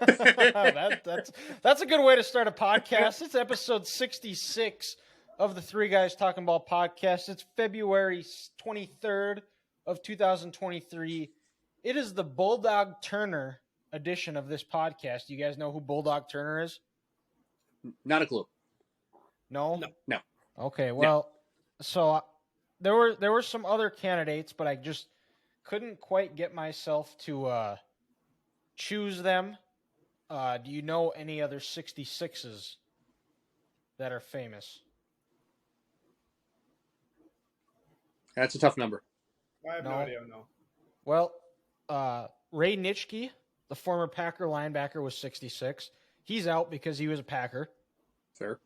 That's a good way to start a podcast. It's episode 66 of the Three Guys Talking Ball podcast. It's February 23rd of 2023. It is the Bulldog Turner edition of this podcast. You guys know who Bulldog Turner is? Not a clue. No? No. Okay, well, so there were some other candidates, but I just couldn't quite get myself to choose them. Do you know any other 66s that are famous? That's a tough number. I have no idea, no. Well, Ray Nitschke, the former Packer linebacker, was 66. He's out because he was a Packer. Fair.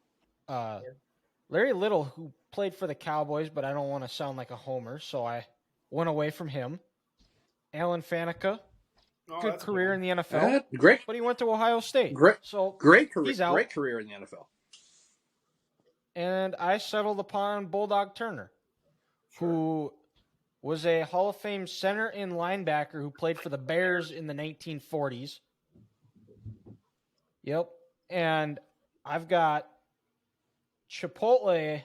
Larry Little, who played for the Cowboys, but I don't want to sound like a homer, so I went away from him. Alan Faneca, good career in the NFL. Great. But he went to Ohio State. Great career. He's out. Great career in the NFL. And I settled upon Bulldog Turner, who was a Hall of Fame center and linebacker who played for the Bears in the 1940s. Yep. And I've got Chipotle,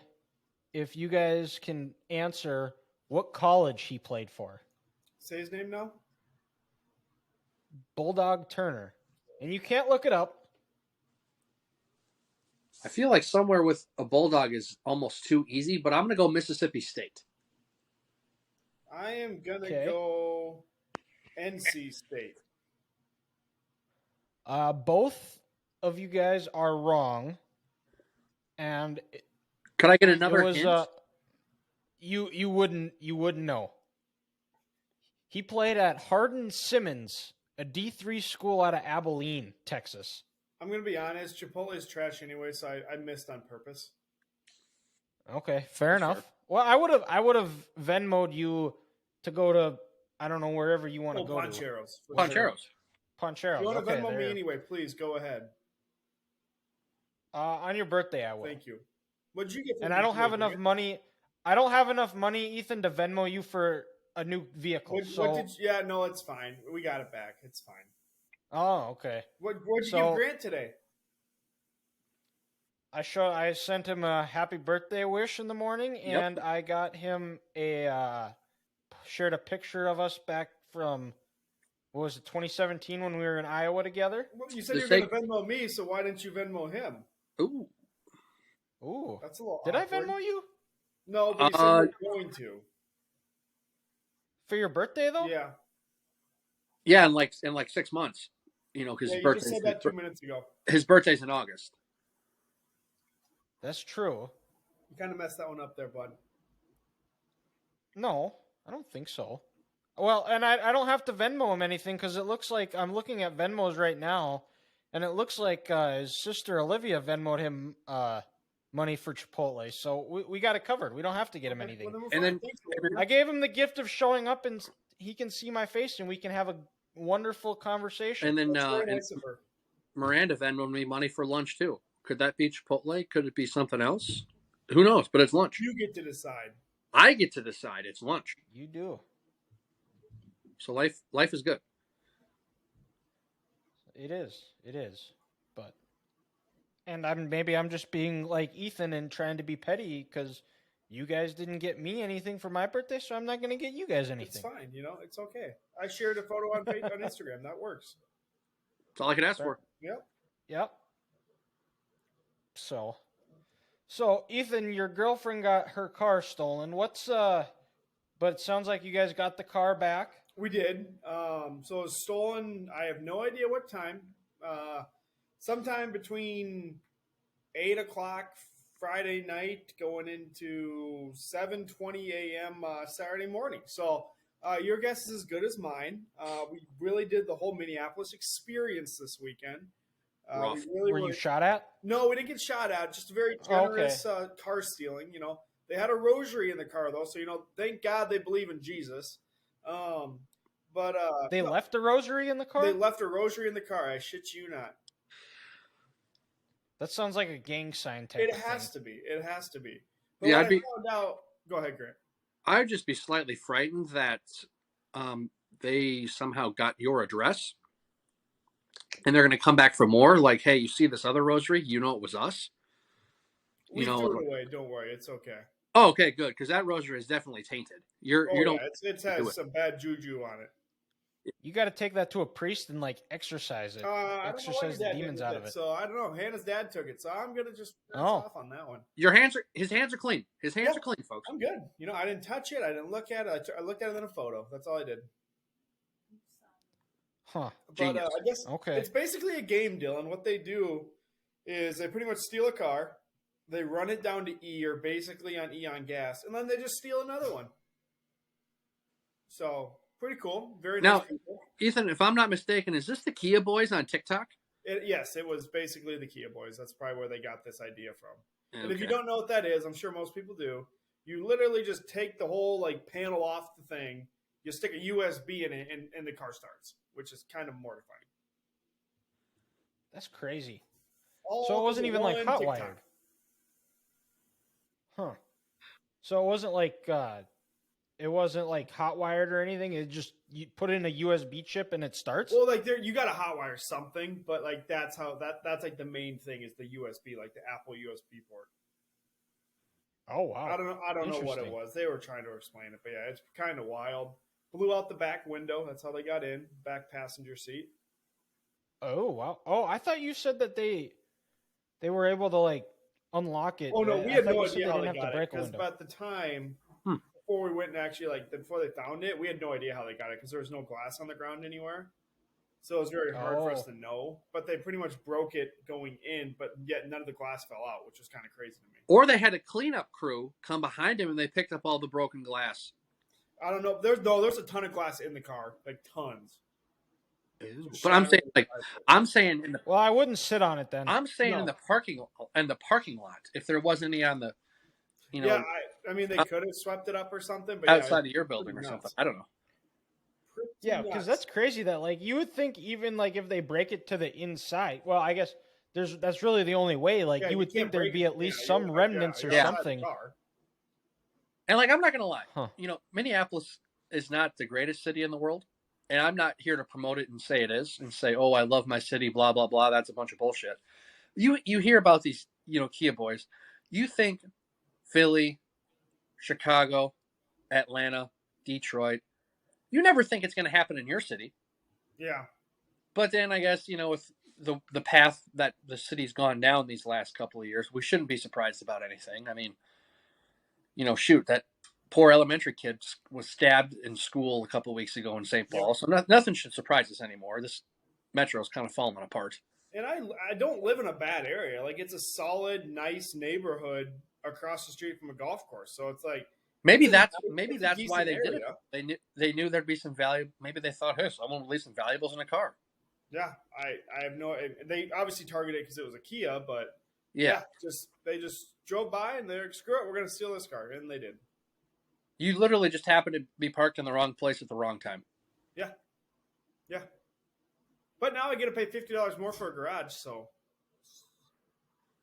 if you guys can answer what college he played for. Say his name now? Bulldog Turner. And you can't look it up. I feel like somewhere with a Bulldog is almost too easy, but I'm going to go Mississippi State. I am going to go NC State. Both of you guys are wrong. And could I get another hint? You wouldn't know. He played at Hardin-Simmons, a D3 school out of Abilene, Texas. I'm gonna be honest. Chipotle is trash anyway, so I missed on purpose. Okay, fair enough. Sure. Well, I would have Venmo'd you to go to, I don't know, wherever you want to go. Poncheros. Poncheros. You want to Venmo me anyway? Please go ahead. On your birthday, I will. Thank you. What'd you get? And I don't have enough money. I don't have enough money, Ethan, to Venmo you for a new vehicle. No, it's fine. We got it back. It's fine. Oh, okay. What'd you give Grant today? I sent him a happy birthday wish in the morning, and I got him shared a picture of us back from, what was it, 2017 when we were in Iowa together? Well, you said you were going to Venmo me, so why didn't you Venmo him? Ooh. That's a little Did awkward. I Venmo you? No, but you said you were going to. For your birthday, though? Yeah. Yeah, in like 6 months. You know, because his birthday. You just said that 2 minutes ago. His birthday's in August. That's true. You kind of messed that one up there, bud. No, I don't think so. Well, and I don't have to Venmo him anything because it looks like I'm looking at Venmos right now, and it looks like his sister Olivia Venmo'd him money for Chipotle. So we got it covered. We don't have to get him anything. And then I gave him the gift of showing up, and he can see my face, and we can have a wonderful conversation. And then Miranda Venmo'd me money for lunch too. Could that be Chipotle? Could it be something else? Who knows? But it's lunch. You get to decide. I get to decide. It's lunch. You do. So life is good. It is. But, and I'm just being like Ethan and trying to be petty because you guys didn't get me anything for my birthday, so I'm not going to get you guys anything. It's fine. It's okay. I shared a photo on Instagram. That works. That's all I could ask for. Yep. So Ethan, your girlfriend got her car stolen. But it sounds like you guys got the car back. We did. So it was stolen. I have no idea what time. Sometime between 8 o'clock Friday night going into 7:20 a.m. Saturday morning. So your guess is as good as mine. We really did the whole Minneapolis experience this weekend. Were you shot at? No, we didn't get shot at. Just a very generous car stealing. They had a rosary in the car though, so thank God they believe in Jesus. But they left a rosary in the car. They left a rosary in the car. I shit you not. That sounds like a gang sign type. It has to be. But yeah, I found out. Go ahead, Grant. I'd just be slightly frightened that they somehow got your address and they're going to come back for more. Like, hey, you see this other rosary? You know it was us. We threw it away. Don't worry, it's okay. Oh, okay, good, because that rosary is definitely tainted. You don't. Yeah, it has some bad juju on it. You got to take that to a priest and like exorcise it. Exorcise the demons out of it. So I don't know. Hannah's dad took it, so I'm gonna just off on that one. His hands are clean. His hands are clean, folks. I'm good. I didn't touch it. I didn't look at it. I looked at it in a photo. That's all I did. Huh. But I guess it's basically a game, Dylan. What they do is they pretty much steal a car, they run it down to E, or basically on E on gas, and then they just steal another one. So pretty cool. Very nice people. Ethan, if I'm not mistaken, is this the Kia Boys on TikTok? Yes, it was basically the Kia Boys. That's probably where they got this idea from. Okay. And if you don't know what that is, I'm sure most people do. You literally just take the whole panel off the thing. You stick a USB in it, and the car starts, which is kind of mortifying. That's crazy. So it wasn't even like hot wired. Huh. So it wasn't like hot wired or anything. It just, you put in a USB chip and it starts. Well, you got to hot wire something, but that's how that's like the main thing is the USB, like the Apple USB port. Oh wow. I don't know what it was. They were trying to explain it, but yeah, it's kind of wild. Blew out the back window. That's how they got in. Back passenger seat. Oh wow. Oh, I thought you said that they were able to unlock it. Oh no, we had no idea how they got it, because by the time before we went and actually before they found it, we had no idea how they got it because there was no glass on the ground anywhere. So it was very hard for us to know. But they pretty much broke it going in, but yet none of the glass fell out, which was kind of crazy to me. Or they had a cleanup crew come behind him and they picked up all the broken glass. I don't know. There's a ton of glass in the car, tons. But I'm saying well, I wouldn't sit on it then. I'm saying in the parking lot, if there wasn't any on the, Yeah, I mean they could have swept it up or something, but outside of your building or something. I don't know. Yeah, because that's crazy that you would think even if they break it to the inside. Well, I guess that's really the only way. You would think there'd be at least some remnants or something. And I'm not gonna lie, Minneapolis is not the greatest city in the world, and I'm not here to promote it and say it is, and say, oh, I love my city, blah blah blah. That's a bunch of bullshit. You hear about these Kia Boys, you think Philly, Chicago, Atlanta, Detroit. You never think it's going to happen in your city. Yeah. But then I guess, with the path that the city's gone down these last couple of years, we shouldn't be surprised about anything. I mean, shoot, that poor elementary kid was stabbed in school a couple of weeks ago in St. Paul. So nothing should surprise us anymore. This metro's kind of falling apart. And I don't live in a bad area. It's a solid, nice neighborhood across the street from a golf course. So it's maybe that's why they did it. They knew there'd be some value. Maybe they thought, hey, someone will leave some valuables in a car. Yeah, I have no. They obviously targeted it because it was a Kia, but they just drove by and they're screw it, we're going to steal this car, and they did. You literally just happened to be parked in the wrong place at the wrong time. Yeah. But now I get to pay $50 more for a garage, so.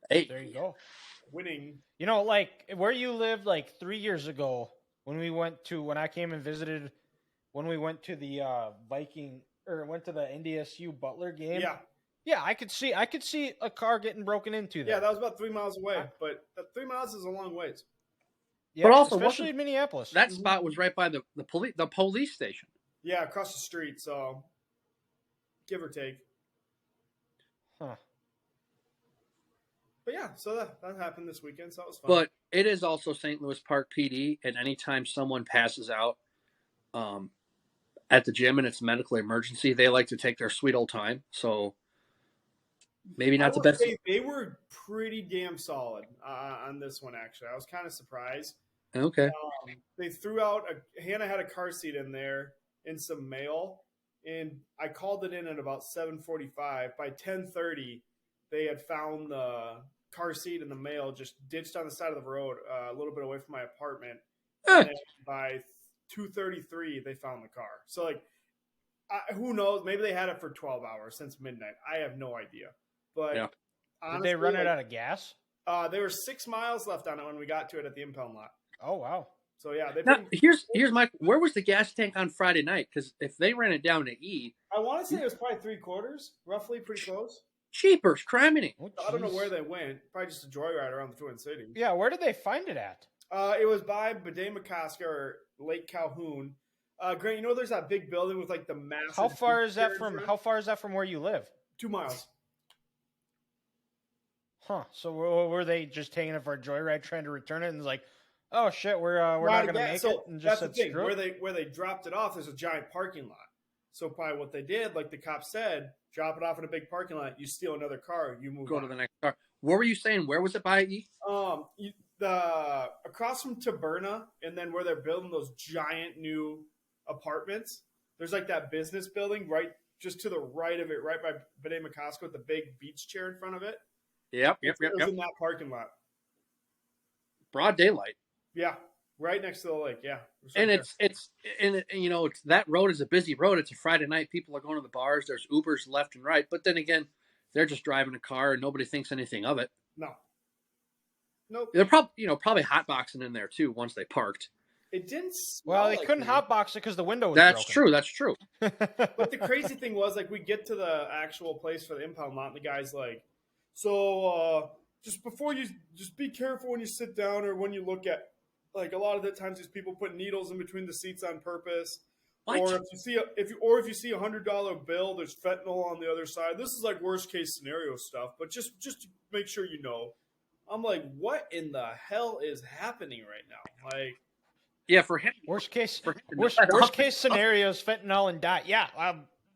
Hey, there you go. Winning. Where you lived 3 years ago when I came and visited, when we went to the went to the NDSU Butler game. Yeah, I could see a car getting broken into there. Yeah, that was about 3 miles away, but 3 miles is a long ways. Yeah, but also, especially in Minneapolis. That spot was right by the police station. Yeah, across the street, so give or take. Huh. But yeah, so that happened this weekend, so that was fun. But it is also St. Louis Park PD, and anytime someone passes out at the gym and it's a medical emergency, they like to take their sweet old time. So maybe not the best. They were pretty damn solid on this one, actually. I was kind of surprised. Okay. They threw out Hannah had a car seat in there and some mail, and I called it in at about 7:45. By 10:30, they had found the car seat and the mail just ditched on the side of the road a little bit away from my apartment. And then by 2:33, they found the car. So, who knows? Maybe they had it for 12 hours since midnight. I have no idea. But honestly, did they run it out of gas? There were 6 miles left on it when we got to it at the impound lot. Oh, wow. So yeah, they. Now, here's where was the gas tank on Friday night? Because if they ran it down to E, I want to say it was probably 3/4, roughly, pretty close. cheapers, criminy. Oh, I don't know where they went. Probably just a joyride around the Twin Cities. Yeah, where did they find it at? It was by Bademacaska or Lake Calhoun. Grant, you know, there's that big building with like the massive. How far is that from where you live? 2 miles. Huh. So were they just taking it for a joyride, trying to return it, and like, oh shit, we're not gonna make it, and just that's the thing. Where they dropped it off, there's a giant parking lot. So probably what they did, like the cop said, drop it off in a big parking lot. You steal another car, you move. Go to the next car. What were you saying? Where was it by E? Across from Taberna, and then where they're building those giant new apartments. There's like that business building right just to the right of it, right by Bademacaska with the big beach chair in front of it. Yep. It was in that parking lot. Broad daylight. Yeah, right next to the lake. Yeah, and it's you know, it's that road is a busy road. It's a Friday night. People are going to the bars. There's Ubers left and right. But then again, they're just driving a car and nobody thinks anything of it. No. Nope. They're probably hotboxing in there too once they parked. It didn't. Well, they couldn't hotbox it because the window was That's broken. true. That's true. But the crazy thing was, like, we get to the actual place for the impound lot, and the guy's like, "So, just before you, just be careful when you sit down or when you look at, like, a lot of the times these people put needles in between the seats on purpose, What? or if you see $100 bill, there's fentanyl on the other side. This is like worst case scenario stuff, but just to make sure you know." I'm like, what in the hell is happening right now? Like. Yeah, for him. Worst case scenario is fentanyl and dye. Yeah,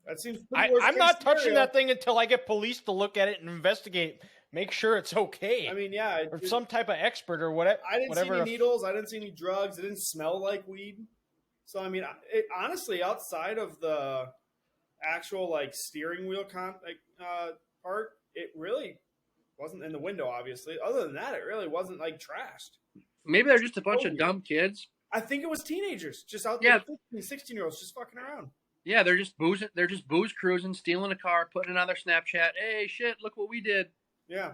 that seems. I'm not touching that thing until I get police to look at it and investigate, make sure it's okay. I mean, yeah, or some type of expert or whatever. I didn't see any needles. I didn't see any drugs. It didn't smell like weed. So I mean, honestly, outside of the actual like steering wheel part, it really wasn't in the window. Obviously, other than that, it really wasn't like trashed. Maybe they're just a bunch of dumb kids. I think it was teenagers just out there, 15, 16-year-olds just fucking around. Yeah, they're just boozing. They're just booze cruising, stealing a car, putting it on their Snapchat. Hey, shit! Look what we did. Yeah.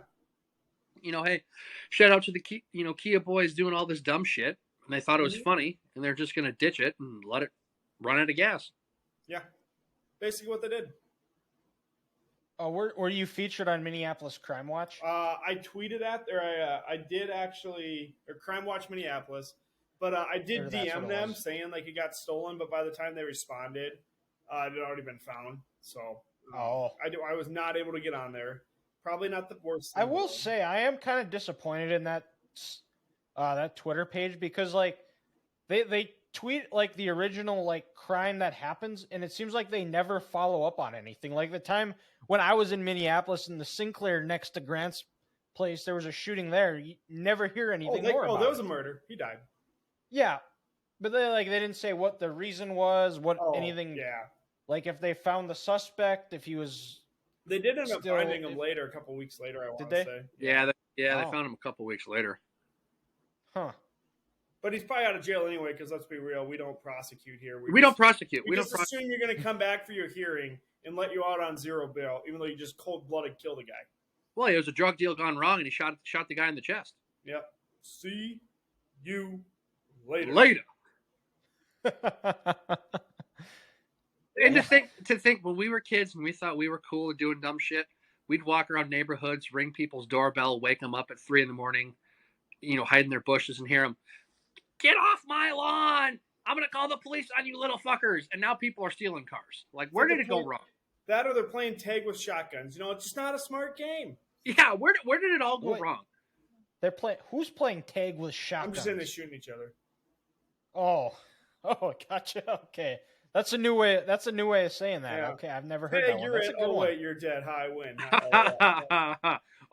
You know, hey, shout out to the Kia boys doing all this dumb shit, and they thought it was funny, and they're just gonna ditch it and let it run out of gas. Yeah, basically what they did. Oh, were you featured on Minneapolis Crime Watch? I tweeted I did actually, or Crime Watch Minneapolis, but I did DM them saying like it got stolen, but by the time they responded, it had already been found. So I was not able to get on there. Probably not the worst. I will say I am kind of disappointed in that Twitter page because like they tweet like the original like crime that happens, and it seems like they never follow up on anything. Like the time when I was in Minneapolis in the Sinclair next to Grant's place, there was a shooting there. You never hear anything more about there was it. A murder. He died. Yeah, but they didn't say what the reason was, anything. Yeah, like if they found the suspect, if he was. They did end up finding him later, a couple weeks later. I want to say. Yeah, they found him a couple weeks later. Huh. But he's probably out of jail anyway, because let's be real, we don't prosecute here. We don't prosecute. We just assume you're going to come back for your hearing and let you out on zero bail, even though you just cold-blooded killed a guy. Well, it was a drug deal gone wrong, and he shot the guy in the chest. Yep. See you later. And to think when we were kids and we thought we were cool doing dumb shit, we'd walk around neighborhoods, ring people's doorbell, wake them up at 3 a.m, hide in their bushes and hear them, "Get off my lawn! I'm going to call the police on you little fuckers." And now people are stealing cars. Like, where did it go wrong? That or they're playing tag with shotguns. It's just not a smart game. Yeah, where did it all go wrong? They're playing. Who's playing tag with shotguns? I'm just saying they're shooting each other. Oh, gotcha. Okay, that's a new way. That's a new way of saying that. Yeah. Okay, I've never heard that one. That's a good one. Wait, you're dead. Hi, win.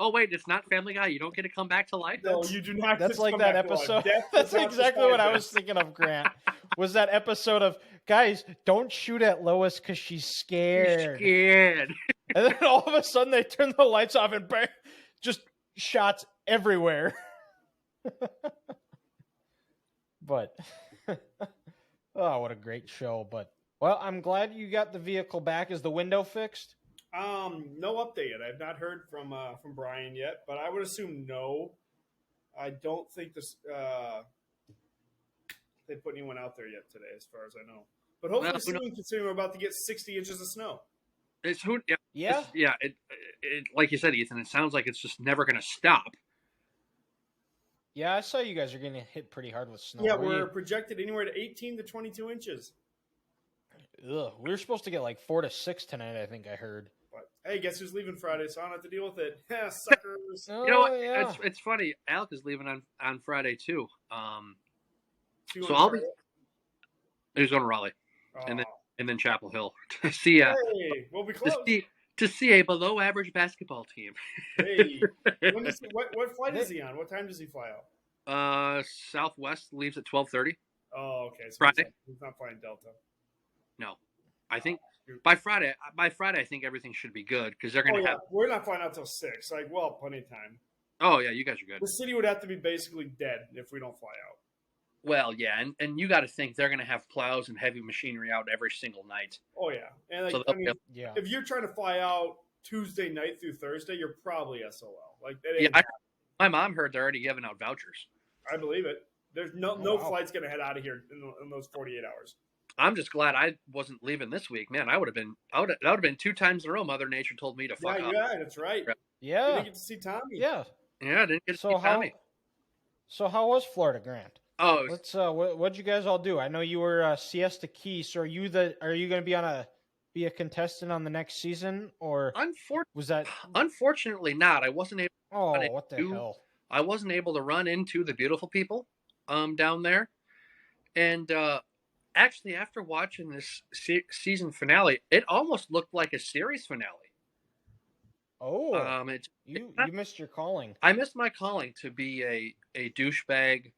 Oh wait, it's not Family Guy. You don't get to come back to life. No, you do not. That's like that episode. That's exactly what I was thinking of. Grant was that episode of guys don't shoot at Lois because she's scared. And then all of a sudden they turn the lights off and bang, just shots everywhere. But oh, what a great show! But well, I'm glad you got the vehicle back. Is the window fixed? No update yet. I've not heard from Brian yet, but I would assume no. I don't think this. they put anyone out there yet today, as far as I know. But hopefully soon, considering we're about to get 60 inches of snow. It's who? Yeah. It like you said, Ethan. It sounds like it's just never going to stop. Yeah, I saw you guys are getting hit pretty hard with snow. Yeah, we're projected anywhere to 18 to 22 inches. Ugh, we were supposed to get like 4 to 6 tonight. I think I heard. But hey, guess who's leaving Friday? So I don't have to deal with it. Suckers. You know what? Yeah. It's funny. Alec is leaving on Friday too. So I'll be. He's going to Raleigh, and then Chapel Hill to see. Hey, we'll be close. To see a below average basketball team. Hey, what flight is he on? What time does he fly out? Southwest leaves at 12:30. Oh, okay. So Friday. He's not flying Delta. No, I think by Friday. I think everything should be good because they're going to have. We're not flying out till 6. Like, well, plenty of time. Oh yeah, you guys are good. The city would have to be basically dead if we don't fly out. Well, yeah, and you got to think they're going to have plows and heavy machinery out every single night. Oh yeah, and so if you're trying to fly out Tuesday night through Thursday, you're probably SOL. Like, my mom heard they're already giving out vouchers. I believe it. There's no flight's going to head out of here in those 48 hours. I'm just glad I wasn't leaving this week, man. That would have been 2 times in a row. Mother Nature told me to fuck up. Yeah, that's right. Yeah, you didn't get to see Tommy. Yeah, I didn't get to see Tommy. So how was Florida, Grant? Oh, let's. What'd you guys all do? I know you were Siesta Key. So are you going to be a contestant on the next season, or was that? Unfortunately, not. I wasn't able. Oh, what the hell! I wasn't able to run into the beautiful people, down there, and actually, after watching this season finale, it almost looked like a series finale. Oh, you missed your calling. I missed my calling to be a douchebag.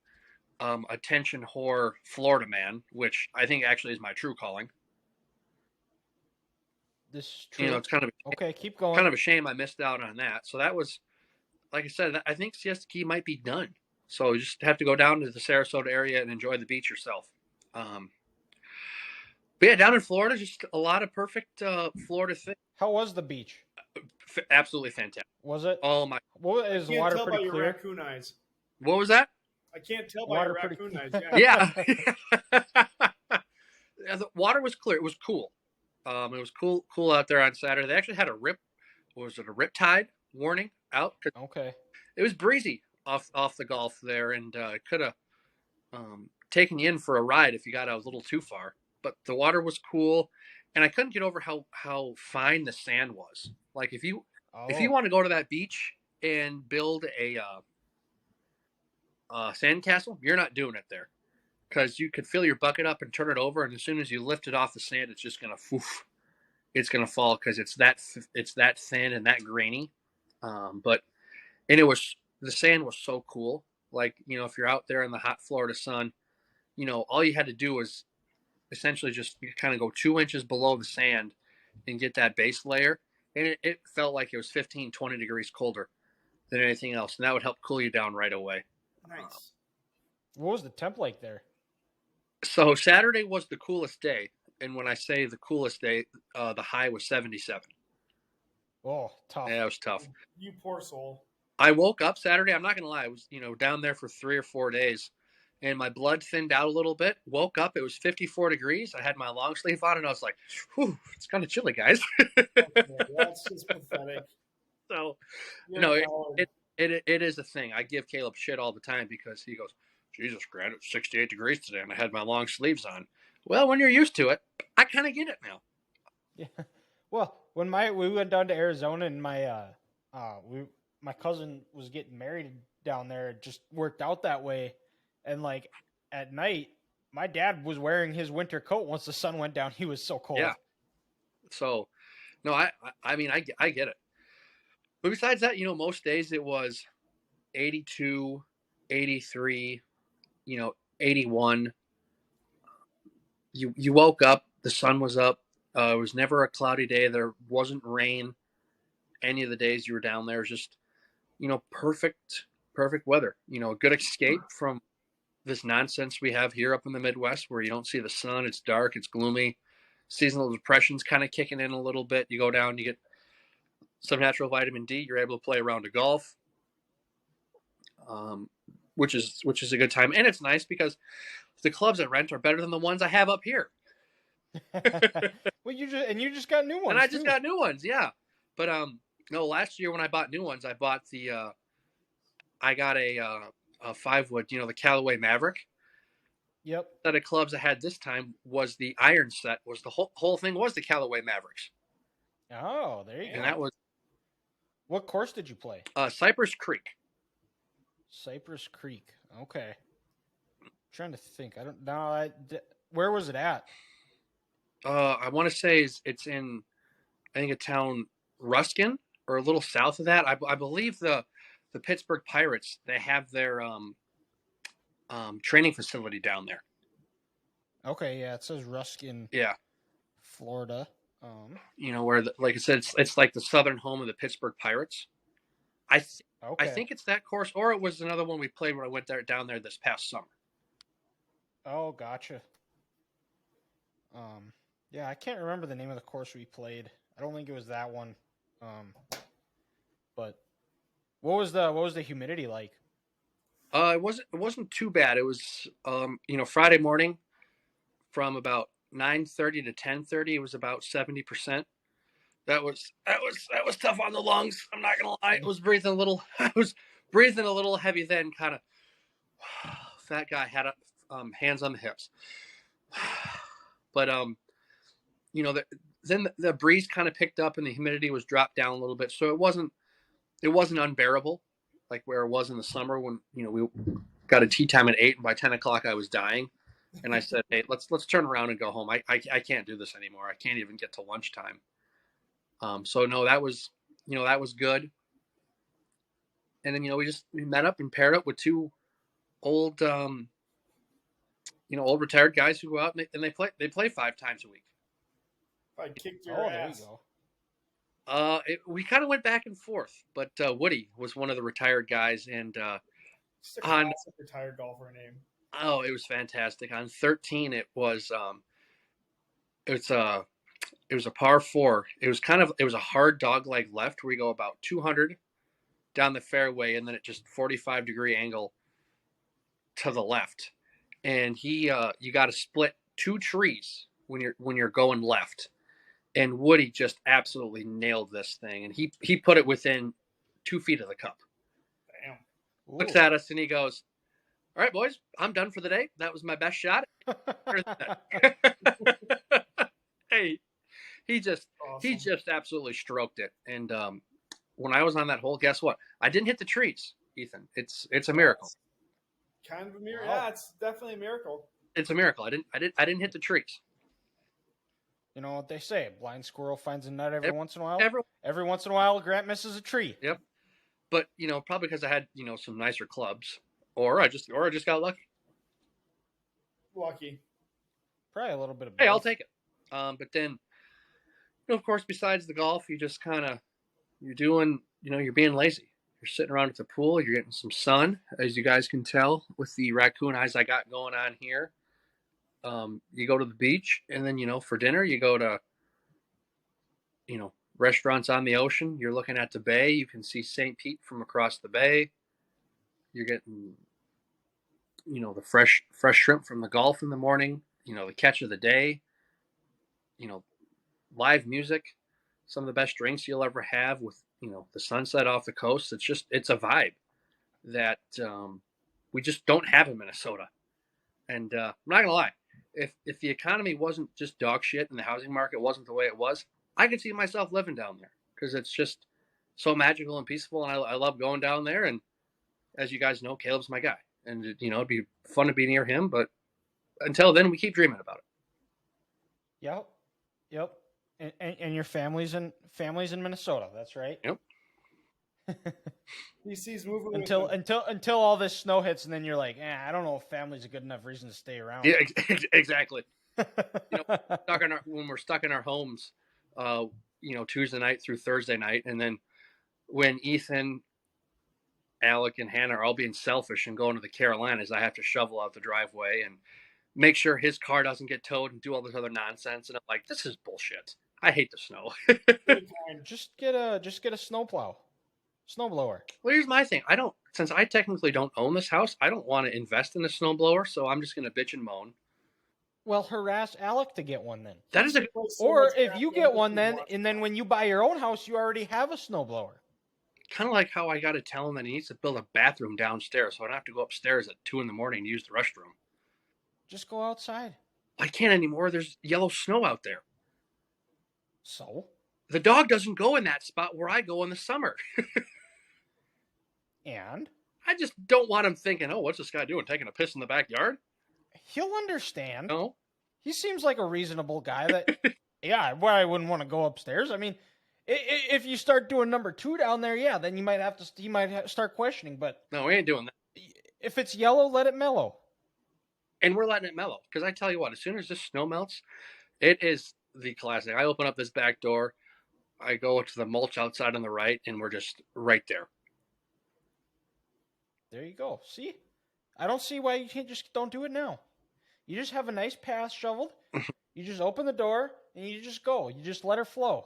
Attention whore Florida man, which I think actually is my true calling. This is true. It's kind of okay. Keep going. Kind of a shame I missed out on that. So that was, like I said, I think Siesta Key might be done. So you just have to go down to the Sarasota area and enjoy the beach yourself. But yeah, down in Florida, just a lot of perfect Florida things. How was the beach? Absolutely fantastic. Was it? Oh my! What is the water pretty clear? Your raccoon eyes. What was that? I can't tell by your raccoon eyes. Yeah. The water was clear. It was cool. It was cool out there on Saturday. They actually had a rip tide warning out? Okay. It was breezy off the Gulf there, and could have taken you in for a ride if you got out a little too far. But the water was cool, and I couldn't get over how fine the sand was. Like if you want to go to that beach and build a sandcastle, you're not doing it there, because you could fill your bucket up and turn it over, and as soon as you lift it off the sand, it's just gonna it's gonna fall because it's that thin and that grainy. But the sand was so cool. Like, if you're out there in the hot Florida sun, all you had to do was essentially just kind of go 2 inches below the sand and get that base layer, and it felt like it was 15, 20 degrees colder than anything else, and that would help cool you down right away. Nice. What was the temp like there? So Saturday was the coolest day, and when I say the coolest day, the high was 77. Oh, tough. Yeah, it was tough. You poor soul. I woke up Saturday. I'm not gonna lie. I was down there for 3 or 4 days, and my blood thinned out a little bit. Woke up, it was 54 degrees. I had my long sleeve on, and I was like, "Whew, it's kind of chilly, guys." Okay, that's just pathetic. So, It is a thing. I give Caleb shit all the time because he goes, "Jesus, Grant, it's 68 degrees today, and I had my long sleeves on." Well, when you're used to it, I kind of get it now. Yeah. Well, when we went down to Arizona, and my cousin was getting married down there, it just worked out that way. And like at night, my dad was wearing his winter coat. Once the sun went down, he was so cold. Yeah. So, no, I mean, I get it. But besides that, most days it was 82, 83, 81. You woke up, the sun was up. It was never a cloudy day. There wasn't rain any of the days you were down there. It was just, perfect weather. A good escape from this nonsense we have here up in the Midwest, where you don't see the sun. It's dark. It's gloomy. Seasonal depression's kind of kicking in a little bit. You go down, you get some natural vitamin D. You're able to play a round of golf. which is a good time, and it's nice because the clubs I rent are better than the ones I have up here. Well, you just got new ones. And I just got new ones, yeah. But no, last year when I bought new ones, I bought I got a 5-wood, the Callaway Maverick. Yep. Set of clubs I had this time was the iron set. Was the whole thing was the Callaway Mavericks. Oh, there you go. And that was. What course did you play? Cypress Creek. Cypress Creek. Okay. I'm trying to think. I don't know. Where was it at? I want to say it's in, I think, a town, Ruskin, or a little south of that. I believe the Pittsburgh Pirates, they have their training facility down there. Okay, yeah, it says Ruskin. Yeah, Florida. Where like I said, it's like the southern home of the Pittsburgh Pirates. I think it's that course, or it was another one we played when I went down there this past summer. Oh, gotcha. Yeah, I can't remember the name of the course we played. I don't think it was that one. But what was the humidity like? It wasn't too bad. It was Friday morning from about 9:30 to 10:30. It was about 70%. That was tough on the lungs. I'm not gonna lie. I was breathing a little heavy then. Kind of fat guy had hands on the hips. But then the breeze kind of picked up and the humidity was dropped down a little bit, so it wasn't unbearable like where it was in the summer when we got a tea time at 8 and by 10 o'clock I was dying, and I said, hey, let's turn around and go home. I can't do this anymore. I can't even get to lunchtime. So no, that was good. And then we met up and paired up with two old old retired guys who go out and they play 5 times a week. I kicked your ass. There you go. We kind of went back and forth, but Woody was one of the retired guys, and just a classic retired golfer name. Oh, it was fantastic. On 13, it was a par 4. It was a hard dog-leg left where you go about 200 down the fairway, and then it just 45-degree angle to the left, and you got to split 2 trees when you're going left. And Woody just absolutely nailed this thing, and he put it within 2 feet of the cup. Damn. Looks at us and he goes, "All right, boys, I'm done for the day. That was my best shot." Hey, he just absolutely stroked it. And when I was on that hole, guess what? I didn't hit the trees, Ethan. It's a miracle. Kind of a miracle. Wow. Yeah, it's definitely a miracle. It's a miracle. I didn't hit the trees. You know what they say? A blind squirrel finds a nut every once in a while. Every once in a while, Grant misses a tree. Yep. But probably because I had some nicer clubs, or I just got lucky. Lucky. Probably a little bit of both. Hey, I'll take it. But then, of course, besides the golf, you just you're doing, you're being lazy. You're sitting around at the pool. You're getting some sun, as you guys can tell with the raccoon eyes I got going on here. You go to the beach, and then, for dinner, you go to, restaurants on the ocean. You're looking at the bay. You can see St. Pete from across the bay. You're getting, the fresh shrimp from the Gulf in the morning, the catch of the day, live music, some of the best drinks you'll ever have with, the sunset off the coast. It's a vibe that we just don't have in Minnesota. And I'm not going to lie. If the economy wasn't just dog shit and the housing market wasn't the way it was, I could see myself living down there because it's just so magical and peaceful. And I love going down there. And as you guys know, Caleb's my guy. And, it'd be fun to be near him. But until then, we keep dreaming about it. Yep. And your family's in Minnesota. That's right. Yep. DC's moving until all all this snow hits, and then you're like, I don't know if family's a good enough reason to stay around. Yeah, exactly. When we're stuck in our homes, Tuesday night through Thursday night, and then when Ethan, Alec, and Hannah are all being selfish and going to the Carolinas, I have to shovel out the driveway and make sure his car doesn't get towed and do all this other nonsense. And I'm like, this is bullshit. I hate the snow. Just get a snowplow. snowblower. Well, here's my thing. Since I technically don't own this house, I don't want to invest in a snowblower, so I'm just going to bitch and moan. Well, harass Alec to get one then. That is or if you get one then, and then when you buy your own house, you already have a snowblower. Kind of like how I got to tell him that he needs to build a bathroom downstairs, so I don't have to go upstairs at 2 a.m. to use the restroom. Just go outside. I can't anymore. There's yellow snow out there. So? The dog doesn't go in that spot where I go in the summer. And? I just don't want him thinking, oh, what's this guy doing, taking a piss in the backyard? He'll understand. No. He seems like a reasonable guy that, yeah, well, I wouldn't want to go upstairs. I mean, if you start doing number 2 down there, yeah, then he might start questioning. But no, we ain't doing that. If it's yellow, let it mellow. And we're letting it mellow. Because I tell you what, as soon as this snow melts, it is the classic. I open up this back door, I go to the mulch outside on the right, and we're just right there. There you go. See? I don't see why you can't just don't do it now. You just have a nice path shoveled. You just open the door, and you just go. You just let her flow.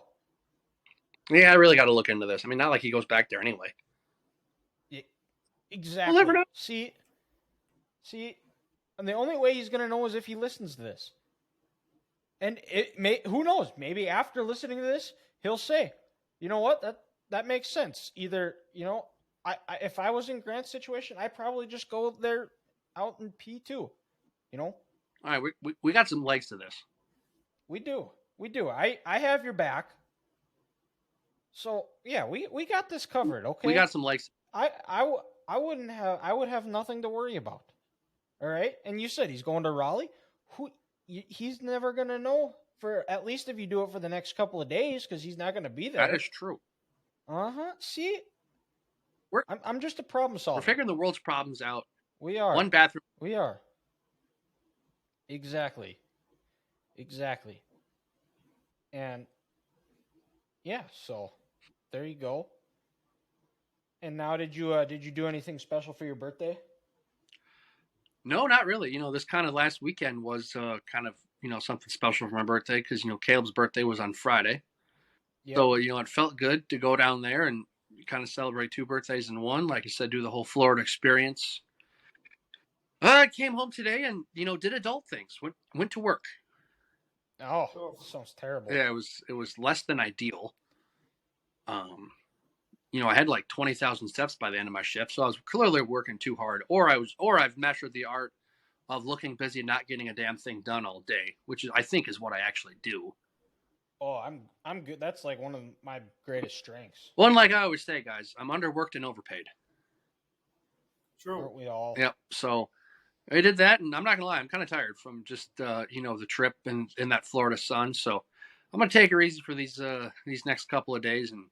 Yeah, I really got to look into this. I mean, not like he goes back there anyway. Yeah, exactly. We'll never know. See, and the only way he's going to know is if he listens to this. And who knows? Maybe after listening to this, he'll say, you know what? That makes sense. Either, if I was in Grant's situation, I'd probably just go there out in P2, All right, we got some legs to this. We do. I have your back. So, yeah, we got this covered, okay? We got some legs. I would have nothing to worry about. All right? And you said he's going to Raleigh. He's never going to know, for at least if you do it for the next couple of days, because he's not going to be there. That is true. See? I'm just a problem solver. We're figuring the world's problems out. We are. One bathroom. We are. Exactly. And, yeah, so there you go. And now did you do anything special for your birthday? No, not really. This kind of last weekend was kind of, something special for my birthday because, Caleb's birthday was on Friday. Yep. So, it felt good to go down there and kind of celebrate 2 birthdays in one. Like I said, do the whole Florida experience. I came home today and, did adult things. Went to work. Oh, sounds terrible. Yeah, it was less than ideal. I had like 20,000 steps by the end of my shift, so I was clearly working too hard, or I've mastered the art of looking busy and not getting a damn thing done all day, which I think is what I actually do. Oh, I'm good. That's like one of my greatest strengths. Well, and like I always say, guys, I'm underworked and overpaid. True. Aren't we all? Yep. So I did that, and I'm not gonna lie, I'm kind of tired from just the trip in that Florida sun. So I'm gonna take it easy for these next couple of days, and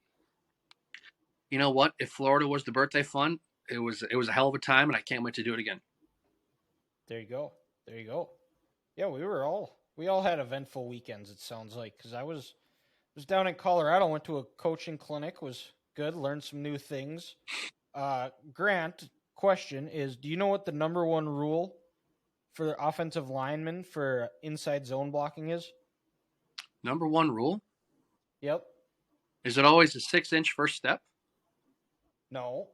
you know what? If Florida was the birthday fun, it was a hell of a time, and I can't wait to do it again. There you go. Yeah, we all had eventful weekends. It sounds like, because I was down in Colorado, went to a coaching clinic, was good, learned some new things. Grant, question is, do you know what the number 1 rule for the offensive linemen for inside zone blocking is? Number 1 rule? Yep. Is it always a 6-inch first step? No.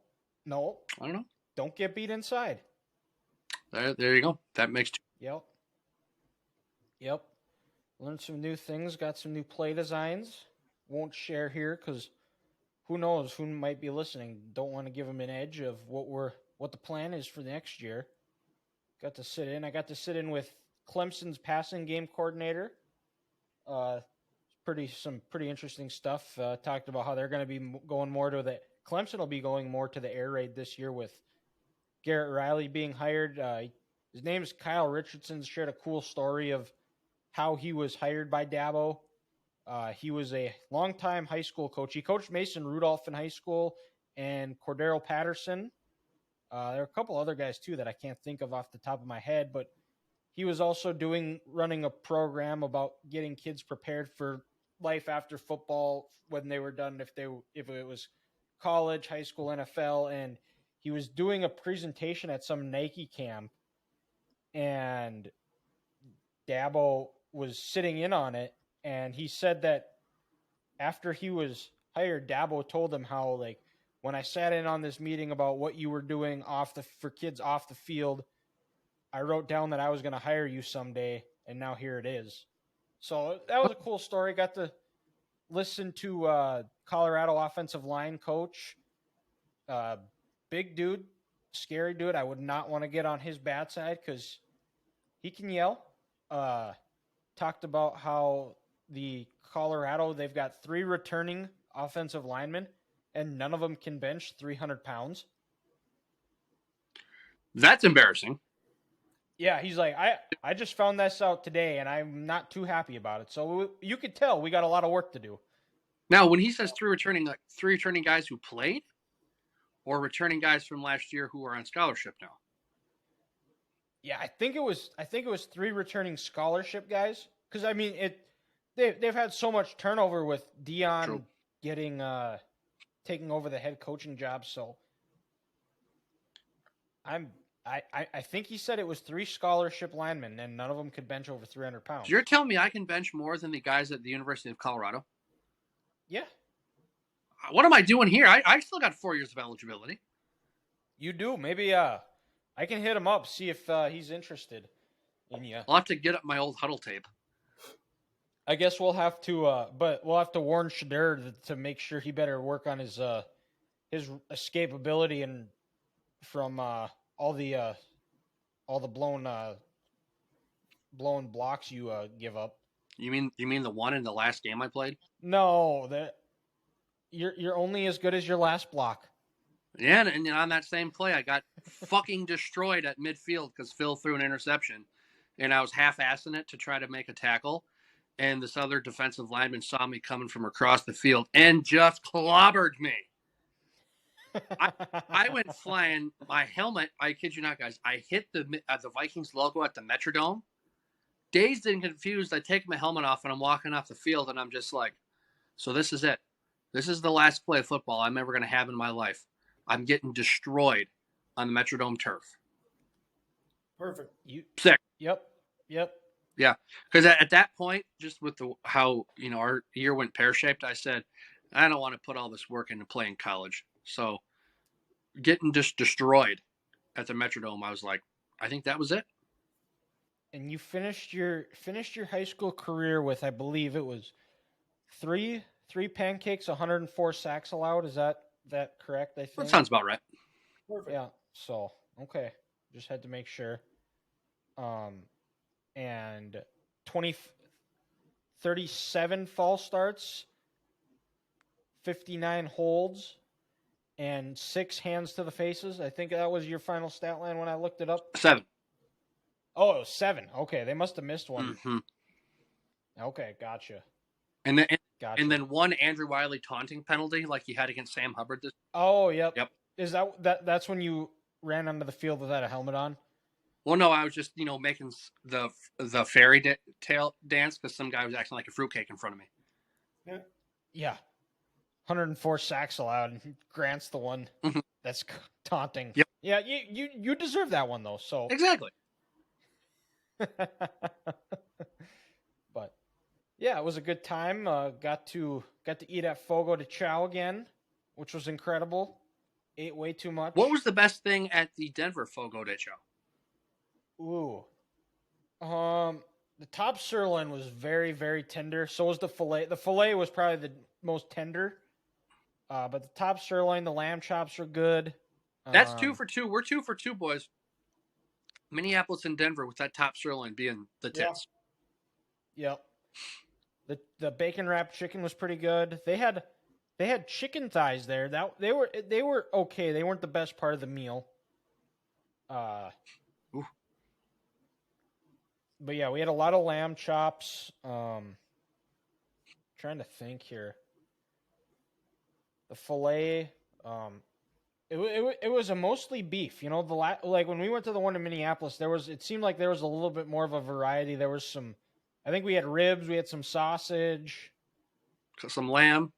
I don't know. Don't get beat inside. There you go. That makes two. Yep. Learned some new things. Got some new play designs. Won't share here because who knows who might be listening. Don't want to give them an edge of what the plan is for next year. I got to sit in with Clemson's passing game coordinator. Some pretty interesting stuff. Talked about how they're going to be going more to the Clemson will be going more to the air raid this year with Garrett Riley being hired. His name is Kyle Richardson. Shared a cool story of how he was hired by Dabo. He was a longtime high school coach. He coached Mason Rudolph in high school and Cordero Patterson. There are a couple other guys too that I can't think of off the top of my head, but he was also running a program about getting kids prepared for life after football when they were done, if it was college, high school, NFL, and he was doing a presentation at some Nike camp, and Dabo was sitting in on it, and he said that after he was hired, Dabo told him how, like, when I sat in on this meeting about what you were doing for kids off the field, I wrote down that I was going to hire you someday, and now here it is. So that was a cool story. Got to listen to Colorado offensive line coach. Big dude, scary dude. I would not want to get on his bad side because he can yell. Talked about how the Colorado, they've got 3 returning offensive linemen, and none of them can bench 300 pounds. That's embarrassing. Yeah, he's like, I just found this out today, and I'm not too happy about it. So you could tell we got a lot of work to do. Now, when he says 3 returning guys who played, or returning guys from last year who are on scholarship now? Yeah, I think it was 3 returning scholarship guys. Because I mean, they've had so much turnover with Dion True. getting taking over the head coaching job. So I think he said it was 3 scholarship linemen, and none of them could bench over 300 pounds. So you're telling me I can bench more than the guys at the University of Colorado? Yeah. What am I doing here? I still got 4 years of eligibility. You do. Maybe I can hit him up, see if he's interested in you. I'll have to get up my old huddle tape. I guess we'll have to, but we'll have to warn Shadur to make sure he better work on his escapability and from all the blown blocks you give up. You mean the one in the last game I played? No, that you're only as good as your last block. Yeah, and on that same play, I got fucking destroyed at midfield because Phil threw an interception, and I was half-assing it to try to make a tackle, and this other defensive lineman saw me coming from across the field and just clobbered me. I went flying. My helmet, I kid you not, guys, I hit the Vikings logo at the Metrodome. Dazed and confused, I take my helmet off, and I'm walking off the field, and I'm just like, so this is it. This is the last play of football I'm ever going to have in my life. I'm getting destroyed on the Metrodome turf. Perfect. Sick. Yep. Yeah, because at that point, just with how our year went pear-shaped, I said, I don't want to put all this work into playing college. So getting just destroyed at the Metrodome, I was like, I think that was it. And you finished your high school career with, I believe it was three pancakes, 104 sacks allowed. Is that correct? I think that sounds about right. Perfect. Yeah. So okay, just had to make sure. And 37 false starts, 59 holds, and 6 hands to the faces. I think that was your final stat line when I looked it up. 7. Oh, it was 7. Okay, they must have missed one. Mm-hmm. Okay, gotcha. And then Gotcha. and then one Andrew Wiley taunting penalty like he had against Sam Hubbard. Oh, yep. Yep. Is that's when you ran onto the field without a helmet on? Well, no, I was just making the fairy tale dance because some guy was acting like a fruitcake in front of me. Yeah. 104 sacks allowed. Grant's the one that's taunting. Yep. Yeah, you deserve that one though. So Exactly. But yeah, it was a good time. Got to eat at Fogo de Chao again, which was incredible. Ate way too much. What was the best thing at the Denver Fogo de Chao? Ooh. The top sirloin was very, very tender. So was the filet. The filet was probably the most tender. But the top sirloin, the lamb chops were good. That's 2 for 2. We're 2 for 2, boys. Minneapolis and Denver with that top sirloin being the tits. Yep. The bacon wrapped chicken was pretty good. They had chicken thighs there. They were okay. They weren't the best part of the meal. But yeah, we had a lot of lamb chops. Trying to think here. The filet, it was a mostly beef. Like when we went to the one in Minneapolis, it seemed like there was a little bit more of a variety. There was I think we had ribs, we had some sausage, some lamb,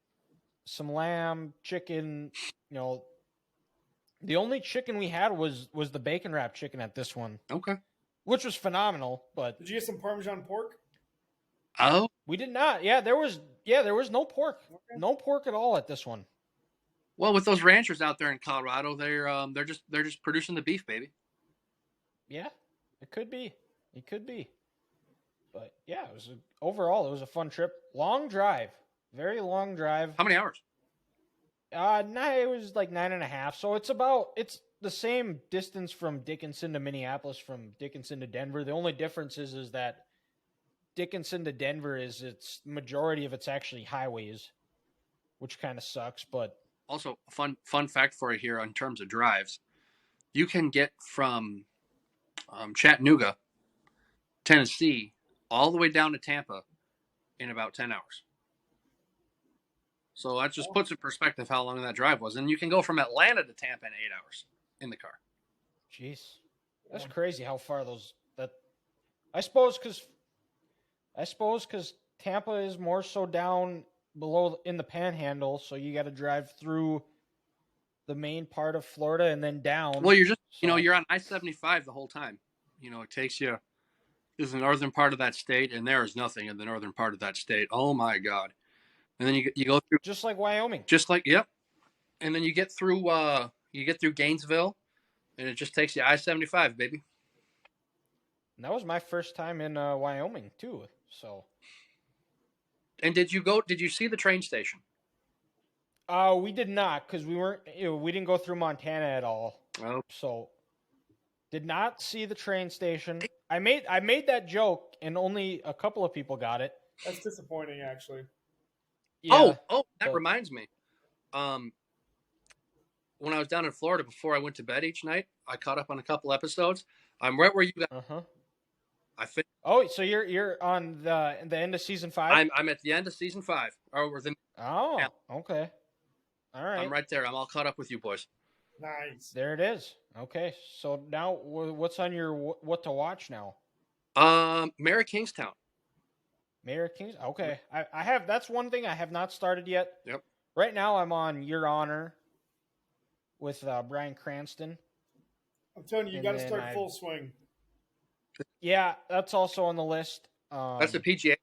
chicken. The only chicken we had was the bacon wrapped chicken at this one. Okay. Which was phenomenal, but did you get some Parmesan pork? Oh, we did not. Yeah, there was no pork. Okay. No pork at all at this one. Well, with those ranchers out there in Colorado, they're just producing the beef, baby. Yeah, it could be. It could be. But yeah, overall it was a fun trip. Long drive, very long drive. How many hours? It was like 9.5. So it's the same distance from Dickinson to Minneapolis, from Dickinson to Denver. The only difference is that Dickinson to Denver its majority of it's actually highways, which kind of sucks. But also, fun fact for you here in terms of drives, you can get from Chattanooga, Tennessee, all the way down to Tampa in about 10 hours. So that just puts in perspective how long that drive was. And you can go from Atlanta to Tampa in 8 hours in the car. Jeez, that's crazy how far I suppose because Tampa is more so down below in the Panhandle, so you got to drive through the main part of Florida and then down. Well, you're on I-75 the whole time. It takes you to the northern part of that state, and there is nothing in the northern part of that state. Oh my God! And then you go through just like Wyoming. Yep. And then you get through Gainesville, and it just takes you I-75, baby. And that was my first time in Wyoming too. So. And did you see the train station? We did not, because we didn't go through Montana at all. Oh. So did not see the train station. I made that joke and only a couple of people got it. That's disappointing, actually. Yeah, that reminds me. When I was down in Florida before I went to bed each night, I caught up on a couple episodes. I'm right where you got. Uh-huh. Oh, so you're on the end of season 5? I'm at the end of season 5. Okay. All right. I'm right there. I'm all caught up with you boys. Nice. There it is. Okay. So now what's on your what to watch now? Mayor of Kingstown. Mayor of Kingstown. Okay. I have, that's one thing I have not started yet. Yep. Right now I'm on Your Honor with Bryan Cranston. I'm telling you, you got to start Full Swing. Yeah, that's also on the list. That's the PGA.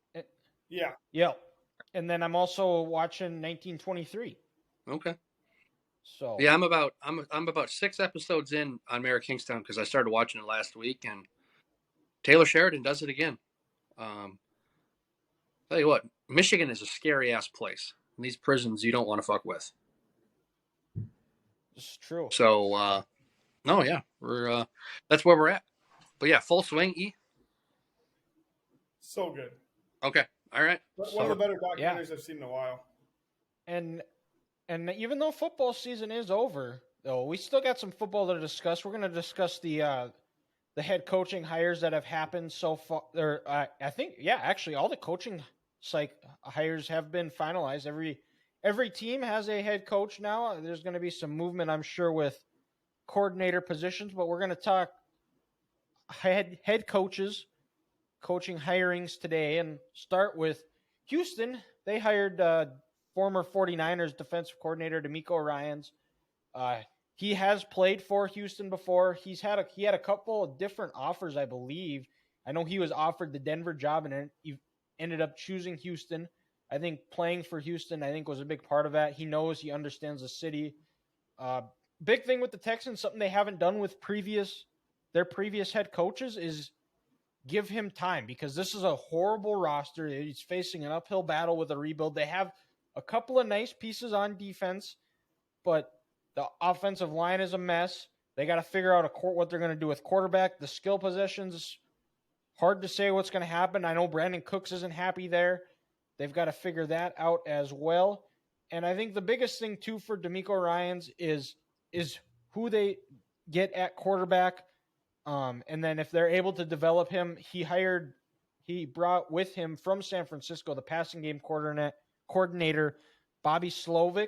Yeah. Yep. And then I'm also watching 1923. Okay. So yeah, I'm about 6 episodes in on Mayor of Kingstown because I started watching it last week, and Taylor Sheridan does it again. Tell you what, Michigan is a scary ass place. And these prisons you don't want to fuck with. It's true. So, no, yeah, we're that's where we're at. But yeah, Full Swing. So good. Okay, all right. One of the better documentaries I've seen in a while. And even though football season is over, though, we still got some football to discuss. We're going to discuss the head coaching hires that have happened so far. I think, actually, all the coaching hires have been finalized. Every team has a head coach now. There's going to be some movement, I'm sure, with coordinator positions, but we're going to talk head coaches, coaching hirings today, and start with Houston. They hired former 49ers defensive coordinator DeMeco Ryans. He has played for Houston before. He had a couple of different offers, I believe. I know he was offered the Denver job and he ended up choosing Houston. I think playing for Houston, was a big part of that. He understands the city. Big thing with the Texans, something they haven't done with their previous head coaches, is give him time, because this is a horrible roster. He's facing an uphill battle with a rebuild. They have a couple of nice pieces on defense, but the offensive line is a mess. They got to figure out what they're going to do with quarterback. The skill positions, hard to say what's going to happen. I know Brandon Cooks isn't happy there. They've got to figure that out as well. And I think the biggest thing, too, for DeMeco Ryans is who they get at quarterback. And then if they're able to develop him, he brought with him from San Francisco the passing game coordinator Bobby Slovic.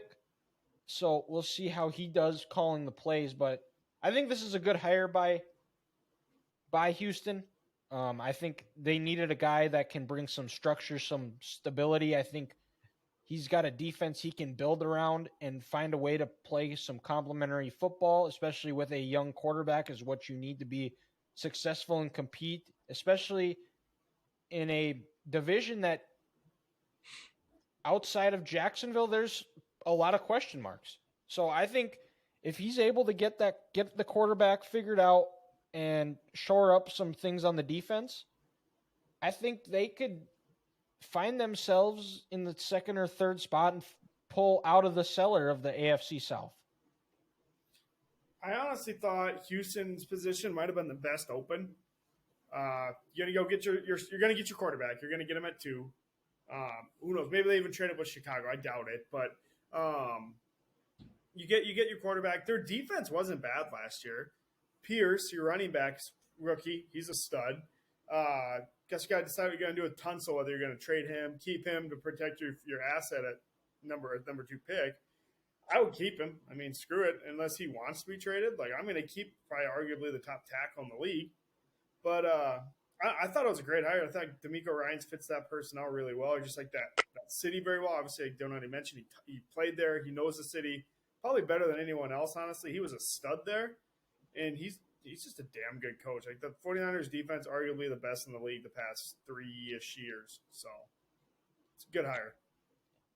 So we'll see how he does calling the plays. But I think this is a good hire by Houston. I think they needed a guy that can bring some structure, some stability. I think he's got a defense he can build around and find a way to play some complementary football, especially with a young quarterback, is what you need to be successful and compete, especially in a division that outside of Jacksonville, there's a lot of question marks. So I think if he's able to get the quarterback figured out and shore up some things on the defense, I think they could find themselves in the second or third spot and pull out of the cellar of the AFC South. I honestly thought Houston's position might have been the best open. You're gonna go get you're gonna get your quarterback. You're gonna get him at 2. Who knows? Maybe they even trade up with Chicago. I doubt it, but you get your quarterback. Their defense wasn't bad last year. Pierce, your running back's rookie, he's a stud. Guess you got to decide what you're going to do with Tunsil, whether you're going to trade him, keep him to protect your asset at number 2 pick. I would keep him. I mean, screw it. Unless he wants to be traded, like I'm going to keep probably arguably the top tackle in the league. But I thought it was a great hire. I thought D'Amico Ryans fits that personnel really well. Just like that city very well. Obviously, I don't know to mention he played there. He knows the city probably better than anyone else, honestly. He was a stud there, and he's just a damn good coach. Like the 49ers defense, arguably the best in the league the past 3-ish years. So it's a good hire.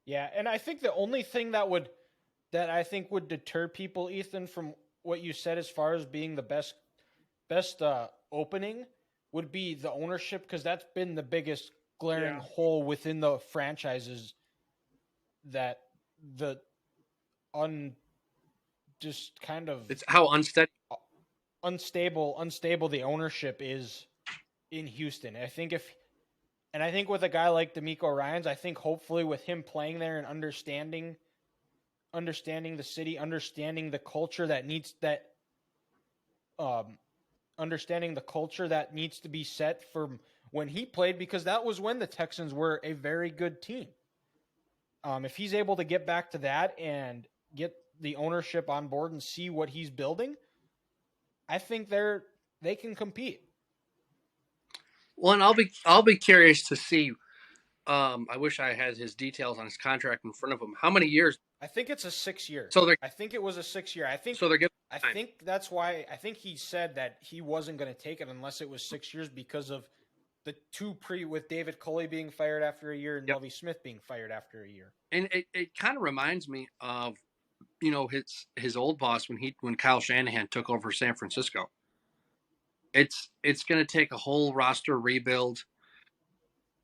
Yeah, and I think the only thing that I think would deter people, Ethan, from what you said as far as being the best opening would be the ownership, because that's been the biggest glaring hole within the franchises, that the just kind of it's how unstable the ownership is in Houston. I think with a guy like D'Amico Ryans, I think hopefully with him playing there and understanding the city, understanding the culture that needs to be set from when he played, because that was when the Texans were a very good team. If he's able to get back to that and get the ownership on board and see what he's building, I think they can compete. Well, and I'll be curious to see. I wish I had his details on his contract in front of him. How many years? I think it's a 6-year. So I think it was a 6-year. I think that's why I think he said that he wasn't going to take it unless it was 6 years, because of the two with David Culley being fired after a year and Lovie Smith being fired after a year. And it kind of reminds me of, his old boss when Kyle Shanahan took over San Francisco. It's going to take a whole roster rebuild.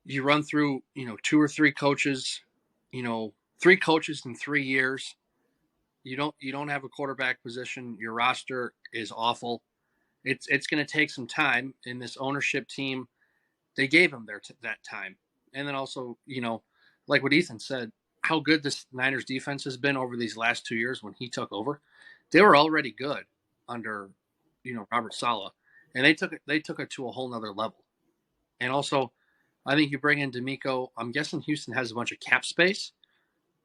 You run through, 2 or 3 coaches, 3 coaches in 3 years. You don't have a quarterback position. Your roster is awful. It's going to take some time. In this ownership team, they gave him that time. And then also, like what Ethan said, how good this Niners defense has been over these last 2 years when he took over. They were already good under, Robert Saleh, and they took it to a whole nother level. And also, I think you bring in D'Amico. I'm guessing Houston has a bunch of cap space.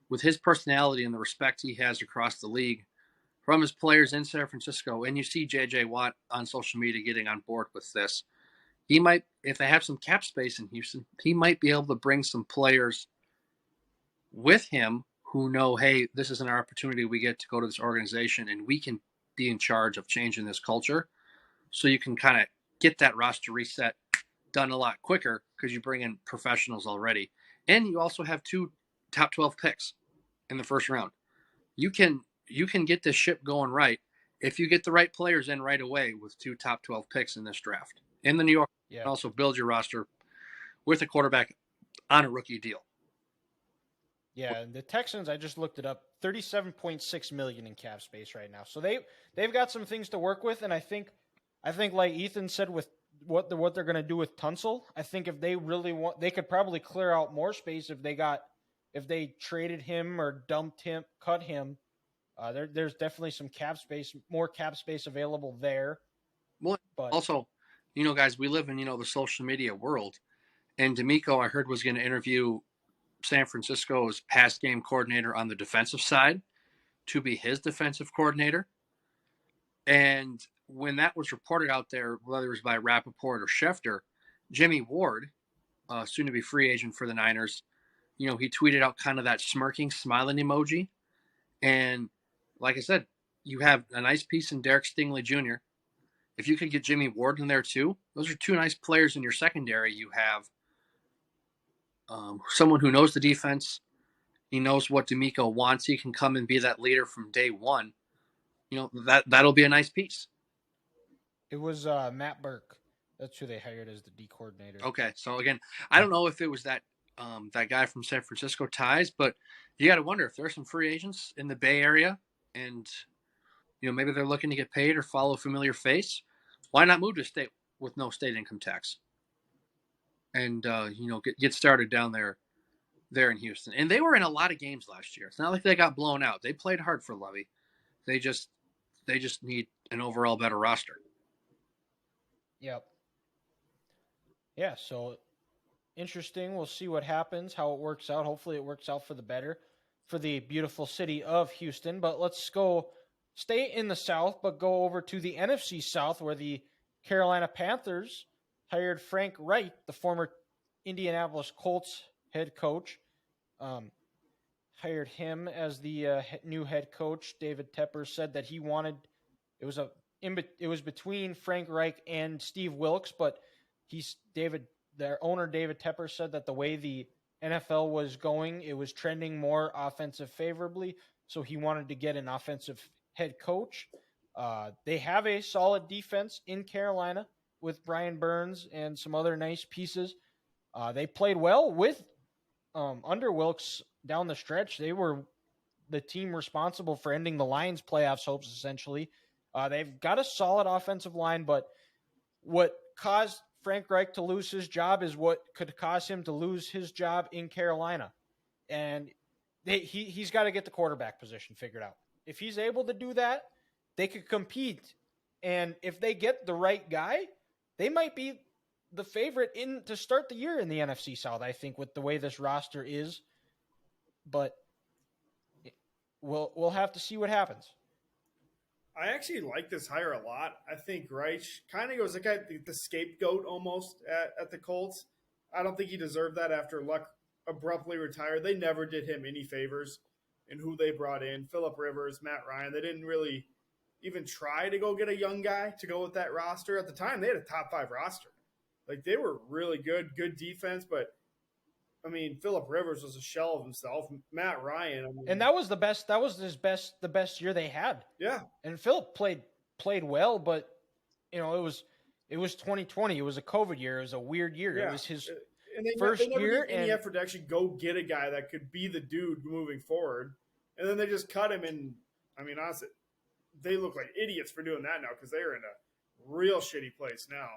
With his personality and the respect he has across the league from his players in San Francisco, and you see J.J. Watt on social media getting on board with this, he might, if they have some cap space in Houston, he might be able to bring some players with him who know, hey, this is an opportunity we get to go to this organization and we can be in charge of changing this culture. So you can kind of get that roster reset done a lot quicker because you bring in professionals already. And you also have 2 top 12 picks in the first round. You can get this ship going right if you get the right players in right away with 2 top 12 picks in this draft. In the New York, and also build your roster with a quarterback on a rookie deal. Yeah, and the Texans, I just looked it up, $37.6 million in cap space right now. So they've got some things to work with, and I think like Ethan said with what they're going to do with Tunsil, I think if they really want, they could probably clear out more space if they traded him or dumped him, cut him. There's definitely some more cap space available there. Well, but also, guys, we live in the social media world, and D'Amico, I heard, was going to interview San Francisco's pass game coordinator on the defensive side to be his defensive coordinator. And when that was reported out there, whether it was by Rappaport or Schefter, Jimmy Ward, soon to be free agent for the Niners, he tweeted out kind of that smirking, smiling emoji. And like I said, you have a nice piece in Derek Stingley Jr. If you could get Jimmy Ward in there too, those are 2 nice players in your secondary. You have someone who knows the defense He knows what D'Amico wants. He can come and be that leader from day one. That'll be a nice piece. It was Matt Burke. That's who they hired as the D coordinator. Okay, so again, I don't know if it was that guy from San Francisco ties, but you got to wonder if there's some free agents in the Bay Area, and maybe they're looking to get paid or follow a familiar face. Why not move to a state with no state income tax, and get started down there in Houston? And they were in a lot of games last year. It's not like they got blown out. They played hard for Lovey. They just need an overall better roster. Yep. Yeah, so interesting. We'll see what happens, how it works out. Hopefully it works out for the better for the beautiful city of Houston. But let's stay in the South, but go over to the NFC South, where the Carolina Panthers hired Frank Reich, the former Indianapolis Colts head coach. Hired him as the new head coach. David Tepper said that he wanted it was between Frank Reich and Steve Wilkes, but their owner David Tepper said that the way the NFL was going, it was trending more offensive favorably, so he wanted to get an offensive head coach. They have a solid defense in Carolina with Brian Burns and some other nice pieces. They played well with under Wilkes down the stretch. They were the team responsible for ending the Lions' playoffs hopes, essentially. They've got a solid offensive line, but what caused Frank Reich to lose his job is what could cause him to lose his job in Carolina. And he's got to get the quarterback position figured out. If he's able to do that, they could compete. And if they get the right guy, they might be the favorite to start the year in the NFC South, I think, with the way this roster is. But we'll have to see what happens. I actually like this hire a lot. I think Reich kind of goes like the scapegoat almost at the Colts. I don't think he deserved that after Luck abruptly retired. They never did him any favors in who they brought in. Phillip Rivers, Matt Ryan. They didn't really even try to go get a young guy to go with that roster. At the time, they had a top 5 roster. Like, they were really good defense, but I mean, Phillip Rivers was a shell of himself. Matt Ryan, and that was the best. That was the best year they had. Yeah, and Phillip played well, but it was 2020. It was a COVID year. It was a weird year. Yeah. It was his first year. They never did any effort to actually go get a guy that could be the dude moving forward, and then they just cut him. And I mean, honestly, they look like idiots for doing that now because they are in a real shitty place now.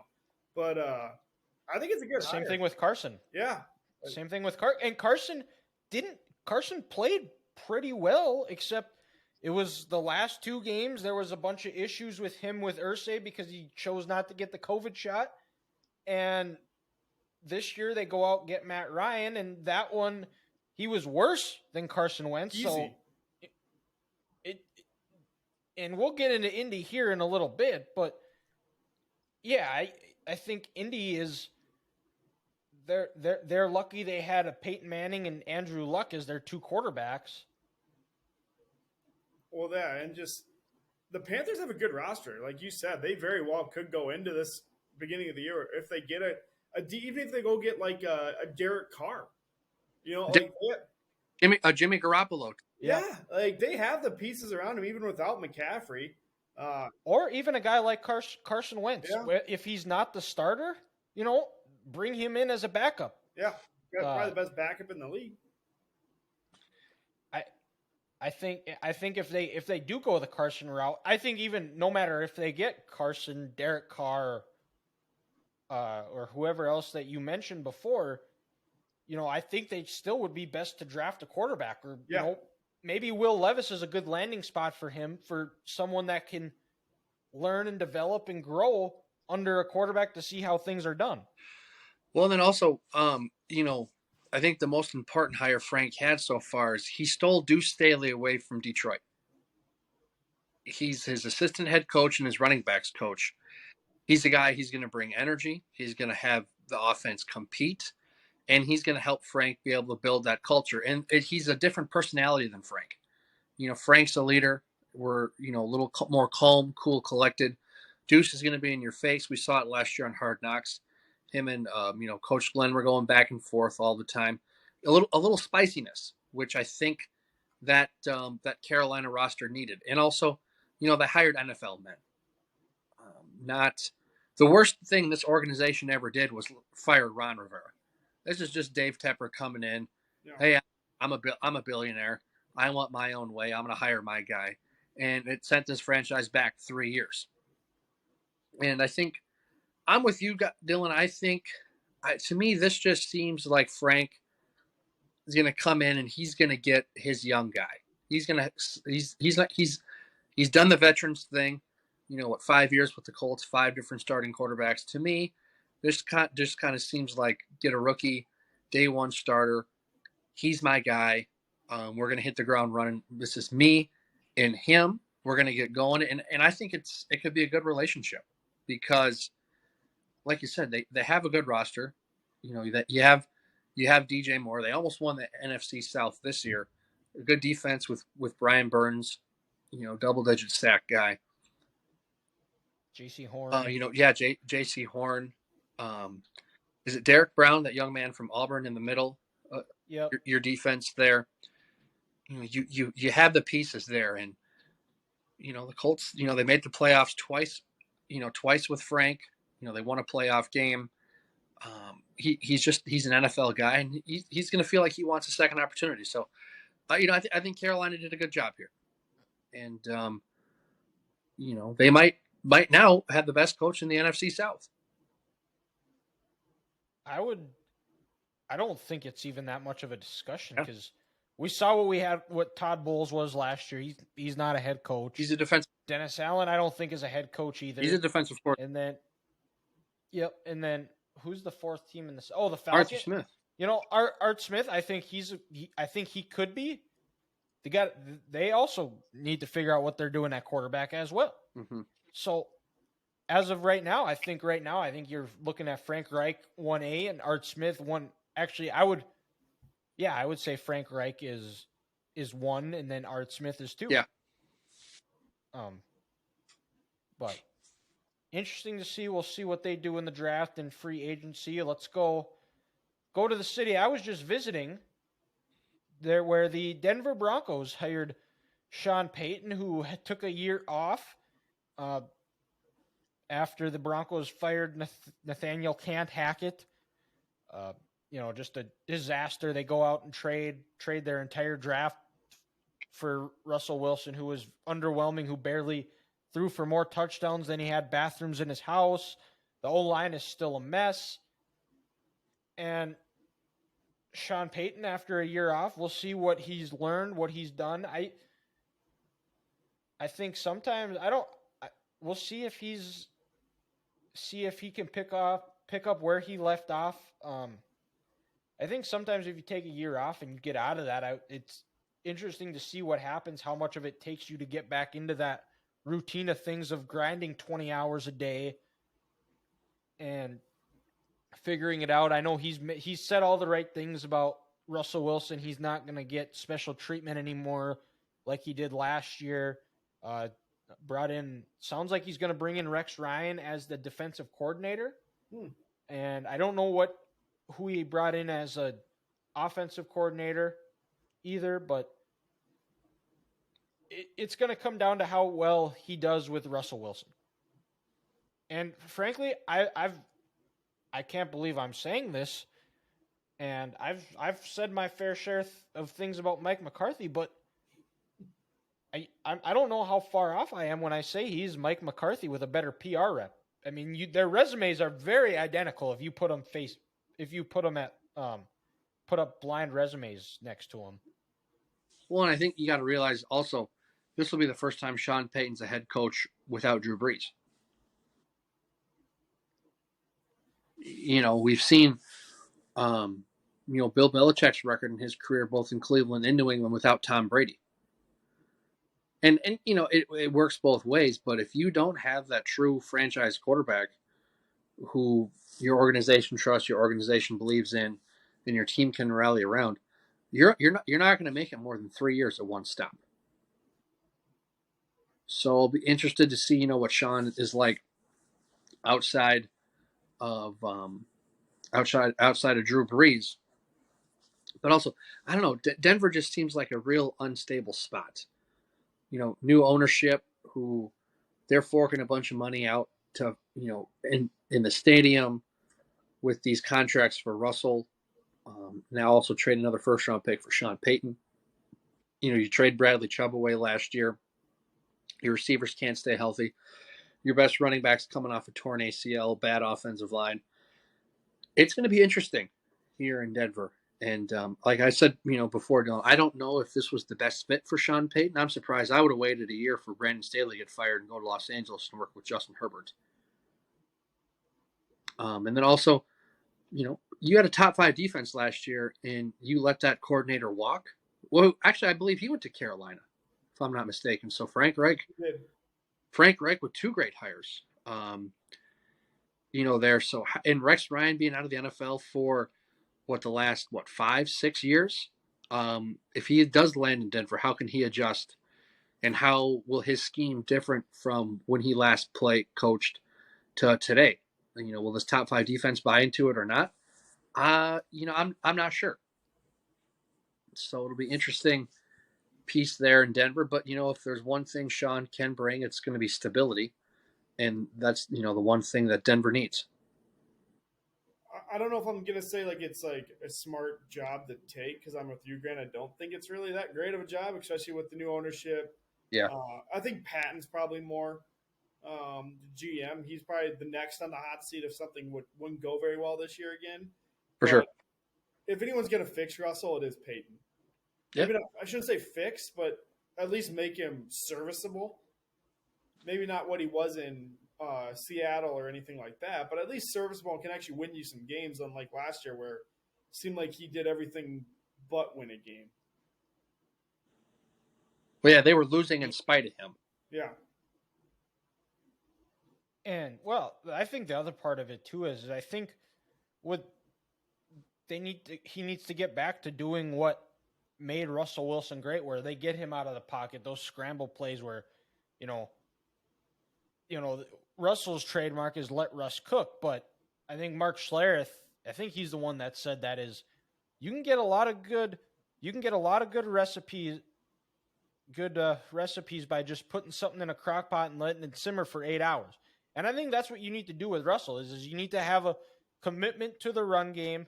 But I think it's a good Same hire. thing with Carson. Yeah. Same thing with Carson played pretty well, except it was the last 2 games. There was a bunch of issues with him with Irsay because he chose not to get the COVID shot. And this year they go out and get Matt Ryan, and that one, he was worse than Carson Wentz. Easy. So and we'll get into Indy here in a little bit, but yeah, I think Indy is they're lucky they had a Peyton Manning and Andrew Luck as their 2 quarterbacks. Well, yeah, and just the Panthers have a good roster. Like you said, they very well could go into this beginning of the year if they get even if they go get like a Derek Carr. Jimmy Garoppolo. Yeah, like they have the pieces around him even without McCaffrey. Or even a guy like Carson Wentz. Yeah. If he's not the starter, bring him in as a backup. Yeah, probably the best backup in the league. I think if they do go the Carson route, I think even no matter if they get Carson, Derek Carr, or whoever else that you mentioned before, I think they still would be best to draft a quarterback, or maybe Will Levis is a good landing spot for him, for someone that can learn and develop and grow under a quarterback to see how things are done. Well, then also, I think the most important hire Frank had so far is he stole Deuce Staley away from Detroit. He's his assistant head coach and his running backs coach. He's the guy. He's going to bring energy. He's going to have the offense compete, and he's going to help Frank be able to build that culture. And he's a different personality than Frank. Frank's a leader. We're, a little more calm, cool, collected. Deuce is going to be in your face. We saw it last year on Hard Knocks. Him and Coach Glenn were going back and forth all the time. A little spiciness. which I think that that Carolina roster needed. And also, they hired NFL men. Not the worst thing this organization ever did was fire Ron Rivera. This is just Dave Tepper coming in. Yeah. Hey, I'm a billionaire. I want my own way. I'm going to hire my guy, and it sent this franchise back 3 years. And I think I'm with you, Dylan. I think to me this just seems like Frank is going to come in and he's going to get his young guy. He's done the veterans thing. 5 years with the Colts, 5 different starting quarterbacks. To me, this just kind of seems like get a rookie, day one starter. He's my guy. We're going to hit the ground running. This is me and him. We're going to get going. And I think it could be a good relationship because, like you said, they have a good roster. That you have DJ Moore. They almost won the NFC South this year. A good defense with Brian Burns, double-digit sack guy. J.C. Horn. J.C. Horn. Is it Derek Brown, that young man from Auburn in the middle? Yep. Your defense there. You have the pieces there, and the Colts. They made the playoffs twice. Twice with Frank. They won a playoff game. He's an NFL guy, and he's going to feel like he wants a second opportunity. So, I think Carolina did a good job here, and they might now have the best coach in the NFC South. I don't think it's even that much of a discussion because we saw what Todd Bowles was last year. He's not a head coach. He's a defensive. Dennis Allen, I don't think is a head coach either. He's a defensive coordinator. And then who's the fourth team in this? Oh, the Falcons. Archie Smith. Art Smith. I think he could be. They also need to figure out what they're doing at quarterback as well. Mm-hmm. So, as of right now, I think you're looking at Frank Reich 1A and Art Smith 1. Actually, I would say Frank Reich is 1, and then Art Smith is 2. Yeah. But interesting to see. We'll see what they do in the draft and free agency. Let's go to the city. I was just visiting there where the Denver Broncos hired Sean Payton, who took a year off after the Broncos fired Nathaniel Can't Hackett. Just a disaster. They go out and trade their entire draft for Russell Wilson, who was underwhelming, who barely threw for more touchdowns than he had bathrooms in his house. The O-line is still a mess. And Sean Payton, after a year off, we'll see what he's learned, what he's done. I think sometimes we'll see if he can pick up where he left off. I think sometimes if you take a year off and you get out of that, it's interesting to see what happens, how much of it takes you to get back into that routine of things of grinding 20 hours a day and figuring it out. I know he's said all the right things about Russell Wilson. He's not going to get special treatment anymore like he did last year. Sounds like he's going to bring in Rex Ryan as the defensive coordinator. And I don't know who he brought in as a offensive coordinator either, but it's going to come down to how well he does with Russell Wilson. And frankly, I can't believe I'm saying this, and I've said my fair share of things about Mike McCarthy, but I don't know how far off I am when I say he's Mike McCarthy with a better PR rep. I mean, their resumes are very identical if you put them put up blind resumes next to them. Well, and I think you got to realize also, this will be the first time Sean Payton's a head coach without Drew Brees. We've seen, Bill Belichick's record in his career, both in Cleveland and New England, without Tom Brady. And it works both ways, but if you don't have that true franchise quarterback who your organization trusts, your organization believes in, and your team can rally around, you're not going to make it more than 3 years at one stop. So I'll be interested to see, what Sean is like outside of Drew Brees. But also, I don't know. Denver just seems like a real unstable spot. New ownership who they're forking a bunch of money out to, in the stadium with these contracts for Russell. Now also trade another first round pick for Sean Payton. You trade Bradley Chubb away last year. Your receivers can't stay healthy. Your best running back's coming off a torn ACL, bad offensive line. It's going to be interesting here in Denver. And like I said, before, I don't know if this was the best fit for Sean Payton. I'm surprised. I would have waited a year for Brandon Staley to get fired and go to Los Angeles and work with Justin Herbert. And then also, you had a top 5 defense last year, and you let that coordinator walk. Well, actually, I believe he went to Carolina, if I'm not mistaken. So Frank Reich with 2 great hires. There. So, and Rex Ryan being out of the NFL for the last 5-6 years. If he does land in Denver, how can he adjust, and how will his scheme different from when he last coached to today? Will this top 5 defense buy into it or not? I'm not sure. So it'll be interesting piece there in Denver. But if there's one thing Sean can bring, it's going to be stability, and that's the one thing that Denver needs. I don't know if I'm gonna say it's a smart job to take, because I'm with you, Grant. I don't think it's really that great of a job, especially with the new ownership. Yeah. I think Patton's probably more GM. He's probably the next on the hot seat if something wouldn't go very well this year again. For sure. If anyone's gonna fix Russell, it is Payton. Yep. Maybe not, I shouldn't say fix, but at least make him serviceable. Maybe not what he was in Seattle or anything like that, but at least serviceable and can actually win you some games, unlike last year where it seemed like he did everything but win a game. Well, yeah, they were losing in spite of him. Yeah. And, I think the other part of it, too, is I think he needs to get back to doing what made Russell Wilson great, where they get him out of the pocket, those scramble plays where, Russell's trademark is let Russ cook, but I think Mark Schlereth, I think he's the one that said that is you can get a lot of good recipes by just putting something in a crock pot and letting it simmer for 8 hours. And I think that's what you need to do with Russell is you need to have a commitment to the run game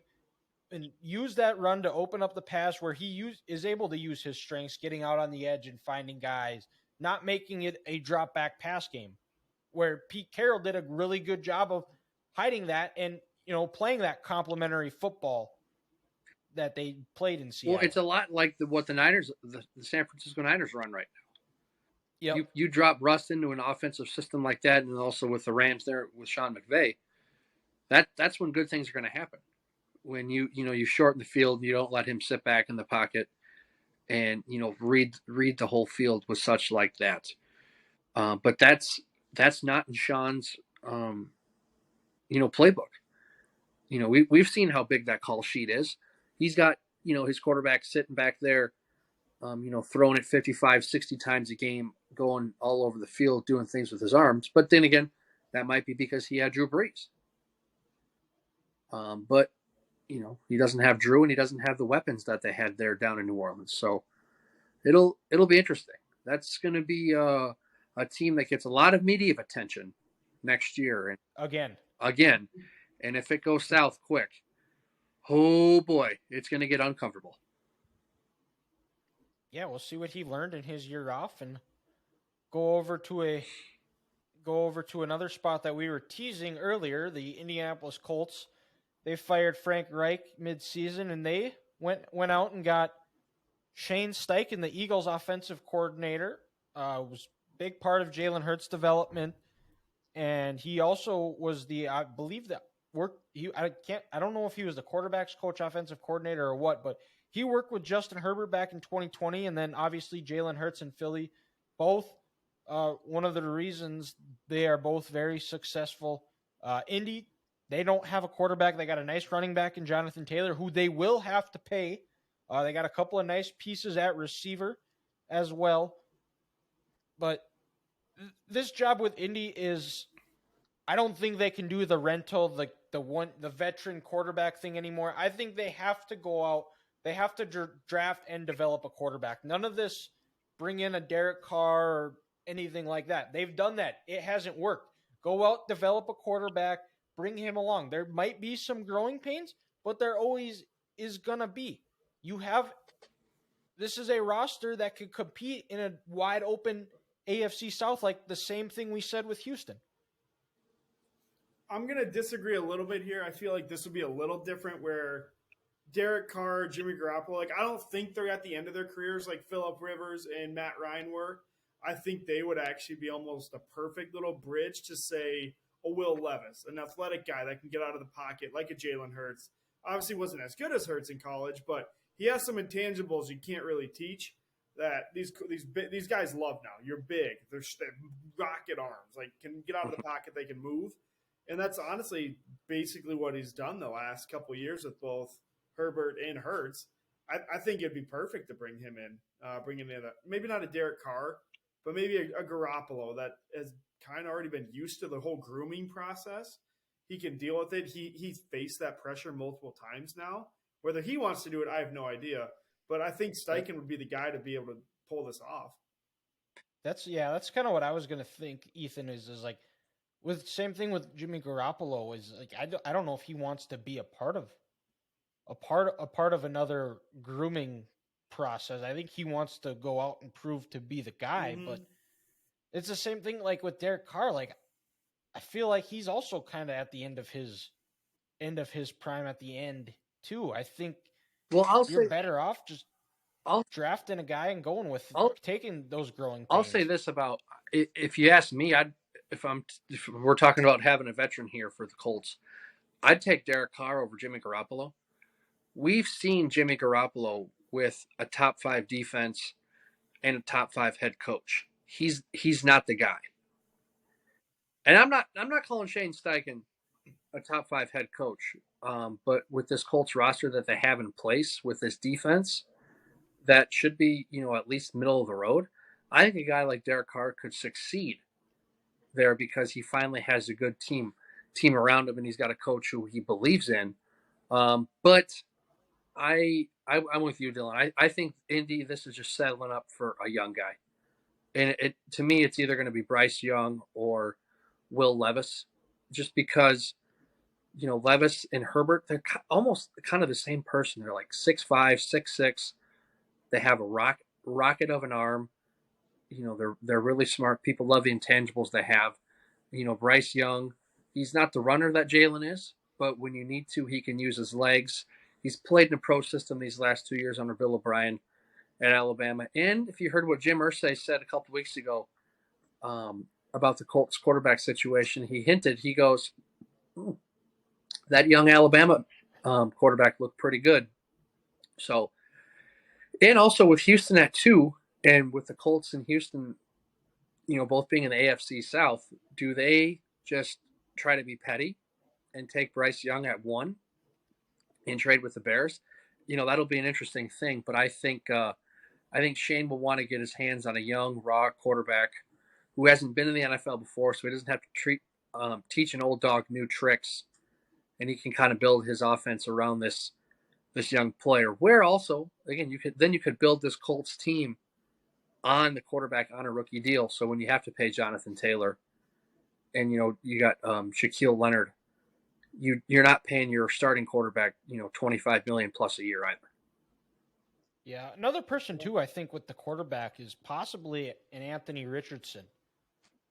and use that run to open up the pass where he is able to use his strengths, getting out on the edge and finding guys, not making it a drop back pass game, where Pete Carroll did a really good job of hiding that and, playing that complementary football that they played in Seattle. Well, it's a lot like what the Niners, the San Francisco Niners run right now. Yep. You drop Russ into an offensive system like that, and also with the Rams there with Sean McVay, that's when good things are going to happen. When you shorten the field, and you don't let him sit back in the pocket, and read the whole field with such like that. But that's not in Sean's playbook. We've seen how big that call sheet is. He's got his quarterback sitting back there, throwing it 55, 60 times a game, going all over the field, doing things with his arms. But then again, that might be because he had Drew Brees. But he doesn't have Drew, and he doesn't have the weapons that they had there down in New Orleans. So it'll be interesting. That's going to be a team that gets a lot of media attention next year. And again, and if it goes south quick, oh boy, it's going to get uncomfortable. Yeah, we'll see what he learned in his year off, and go over to another spot that we were teasing earlier, the Indianapolis Colts. They fired Frank Reich mid-season, and they went out and got Shane Steichen, the Eagles' offensive coordinator. Was a big part of Jalen Hurts' development, and he also was I don't know if he was the quarterback's coach, offensive coordinator, or what, but he worked with Justin Herbert back in 2020, and then obviously Jalen Hurts and Philly, both one of the reasons they are both very successful. Indy, they don't have a quarterback. They got a nice running back in Jonathan Taylor, who they will have to pay. They got a couple of nice pieces at receiver as well. But this job with Indy is, I don't think they can do the rental, the veteran quarterback thing anymore. I think they have to go out They have to draft and develop a quarterback. None of this bring in a Derek Carr or anything like that. They've done that. It hasn't worked. Go out, develop a quarterback, bring him along. There might be some growing pains, but there always is going to be. This is a roster that could compete in a wide open AFC South, like the same thing we said with Houston. I'm going to disagree a little bit here. I feel like this would be a little different where Derek Carr, Jimmy Garoppolo, like I don't think they're at the end of their careers like Phillip Rivers and Matt Ryan were. I think they would actually be almost a perfect little bridge to say a Will Levis, an athletic guy that can get out of the pocket like a Jalen Hurts. Obviously wasn't as good as Hurts in college, but he has some intangibles you can't really teach that these guys love now. You're big. They're rocket arms. Like can get out of the pocket, they can move. And that's honestly basically what he's done the last couple of years with both Herbert and Hurts. I think it'd be perfect to bring him in, maybe not a Derek Carr, but maybe a Garoppolo that has kind of already been used to the whole grooming process. He can deal with it. He's faced that pressure multiple times now. Whether he wants to do it, I have no idea. But I think Steichen would be the guy to be able to pull this off. That's kind of what I was going to think. Ethan is like with same thing with Jimmy Garoppolo is like I don't know if he wants to be a part of another grooming process. I think he wants to go out and prove to be the guy, but it's the same thing like with Derek Carr. Like I feel like he's also kind of at the end of his prime at the end too. I think you're better off just drafting a guy and going with taking those growing pains. I'll say this about if you ask me, if we're talking about having a veteran here for the Colts, I'd take Derek Carr over Jimmy Garoppolo. We've seen Jimmy Garoppolo with a top 5 defense and a top 5 head coach. He's not the guy. And I'm not calling Shane Steichen a top 5 head coach. But with this Colts roster that they have in place with this defense that should be, at least middle of the road, I think a guy like Derek Carr could succeed there because he finally has a good team around him and he's got a coach who he believes in. But I'm with you, Dylan. I think Indy, this is just settling up for a young guy. And to me, it's either going to be Bryce Young or Will Levis, just because, Levis and Herbert, they're almost kind of the same person. They're like 6'5", 6'6". They have a rocket of an arm. They're really smart. People love the intangibles they have. Bryce Young, he's not the runner that Jalen is, but when you need to, he can use his legs. He's played in a pro system these last 2 years under Bill O'Brien at Alabama. And if you heard what Jim Irsay said a couple of weeks ago about the Colts quarterback situation, he goes, that young Alabama quarterback looked pretty good. So, and also with Houston at 2, and with the Colts and Houston, both being in the AFC South, do they just try to be petty and take Bryce Young at 1 and trade with the Bears? That'll be an interesting thing. But I think Shane will want to get his hands on a young, raw quarterback who hasn't been in the NFL before, so he doesn't have to teach an old dog new tricks, and he can kind of build his offense around this young player. Where also, again, you could build this Colts team on the quarterback on a rookie deal. So when you have to pay Jonathan Taylor, and you got Shaquille Leonard, you're not paying your starting quarterback $25 million plus a year either. Yeah, another person too I think with the quarterback is possibly an Anthony Richardson,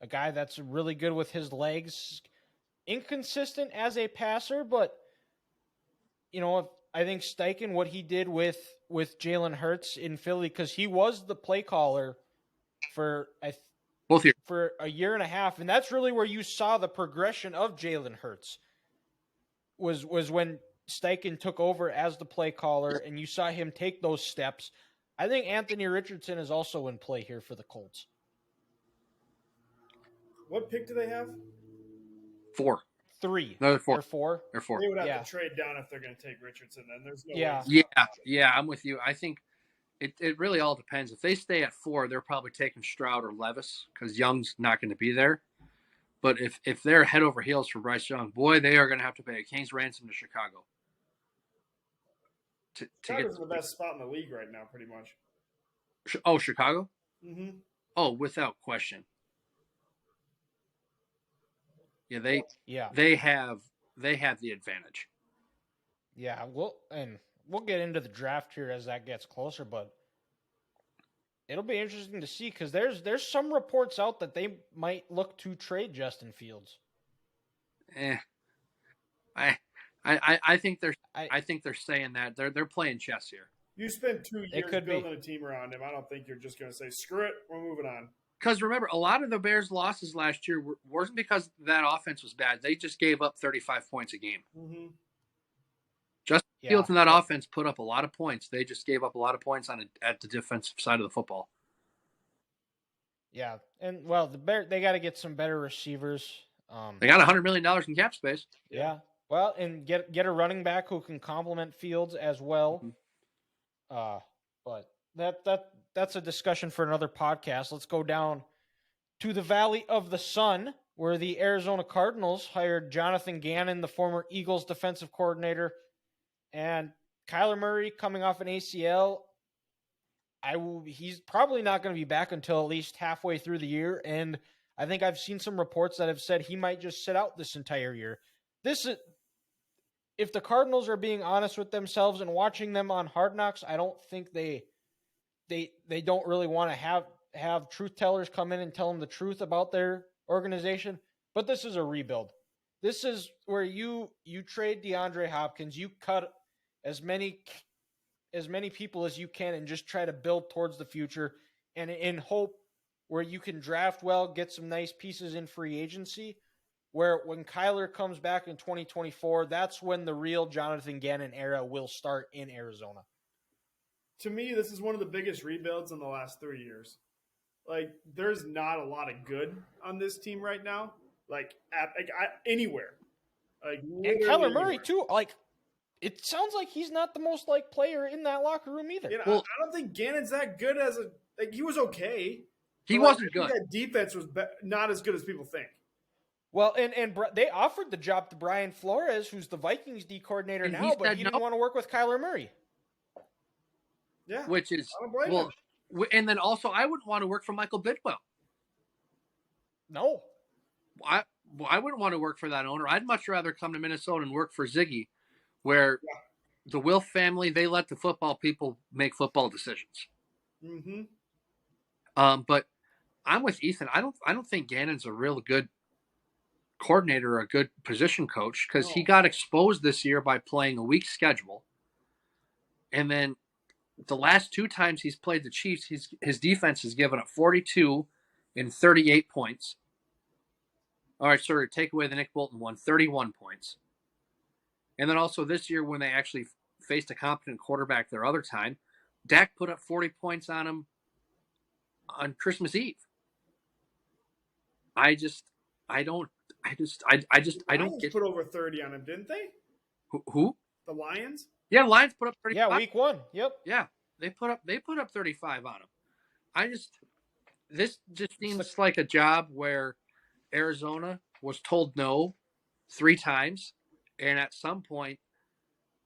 a guy that's really good with his legs, inconsistent as a passer, but I think Steichen, what he did with Jalen Hurts in Philly, because he was the play caller for a year and a half, and that's really where you saw the progression of Jalen Hurts. Was when Steichen took over as the play caller, and you saw him take those steps. I think Anthony Richardson is also in play here for the Colts. What pick do they have? 4. 3. No, they're 4. They're 4? They're 4. They would have to trade down if they're going to take Richardson. Then there's no way. Yeah, I'm with you. I think it really all depends. If they stay at 4, they're probably taking Stroud or Levis because Young's not going to be there. But if they're head over heels for Bryce Young, boy, they are going to have to pay a king's ransom to Chicago Chicago's in the best spot in the league right now, pretty much. Oh, Chicago? Mm-hmm. Oh, without question. Yeah, Yeah. they have the advantage. Yeah, we'll get into the draft here as that gets closer, but it'll be interesting to see because there's some reports out that they might look to trade Justin Fields. I think they're saying that they're playing chess here. You spent 2 years building a team around him. I don't think you're just going to say, screw it, we're moving on. Because remember, a lot of the Bears' losses last year wasn't because that offense was bad. They just gave up 35 points a game. Mm-hmm. Justin Fields and that offense put up a lot of points. They just gave up a lot of points at the defensive side of the football. Yeah, and they got to get some better receivers. They got $100 million in cap space. Yeah. Well, and get a running back who can complement Fields as well. Mm-hmm. But that's a discussion for another podcast. Let's go down to the Valley of the Sun, where the Arizona Cardinals hired Jonathan Gannon, the former Eagles defensive coordinator, and Kyler Murray coming off an ACL. He's probably not going to be back until at least halfway through the year, and I think I've seen some reports that have said he might just sit out this entire year. If the Cardinals are being honest with themselves and watching them on Hard Knocks, I don't think they don't really want to have truth tellers come in and tell them the truth about their organization. But this is a rebuild. This is where you trade DeAndre Hopkins, you cut as many people as you can and just try to build towards the future, and in hope where you can draft well, get some nice pieces in free agency, where when Kyler comes back in 2024, that's when the real Jonathan Gannon era will start in Arizona. To me, this is one of the biggest rebuilds in the last 3 years. Like, there's not a lot of good on this team right now. Anywhere. And Kyler Murray, too. It sounds like he's not the most player in that locker room either. I don't think Gannon's that good he was okay. He wasn't good. That defense was not as good as people think. Well, and they offered the job to Brian Flores, who's the Vikings D coordinator now, but he didn't want to work with Kyler Murray. Yeah, which is and then also I wouldn't want to work for Michael Bidwell. No, I wouldn't want to work for that owner. I'd much rather come to Minnesota and work for Ziggy, where the Wilf family, they let the football people make football decisions. Mm-hmm. But I'm with Ethan. I don't think Gannon's a real good coordinator or a good position coach because he got exposed this year by playing a weak schedule. And then the last 2 times he's played the Chiefs, his defense has given up 42 and 38 points. All right, sorry, take away the Nick Bolton one, 31 points. And then also this year when they actually faced a competent quarterback their other time, Dak put up 40 points on him on Christmas Eve. I don't get. Put over 30 on him, didn't they? Who? The Lions. Yeah, Lions put up 35. Yeah, week 1. Yep. Yeah, they put up 35 on him. This just seems like a job where Arizona was told no 3 times, and at some point,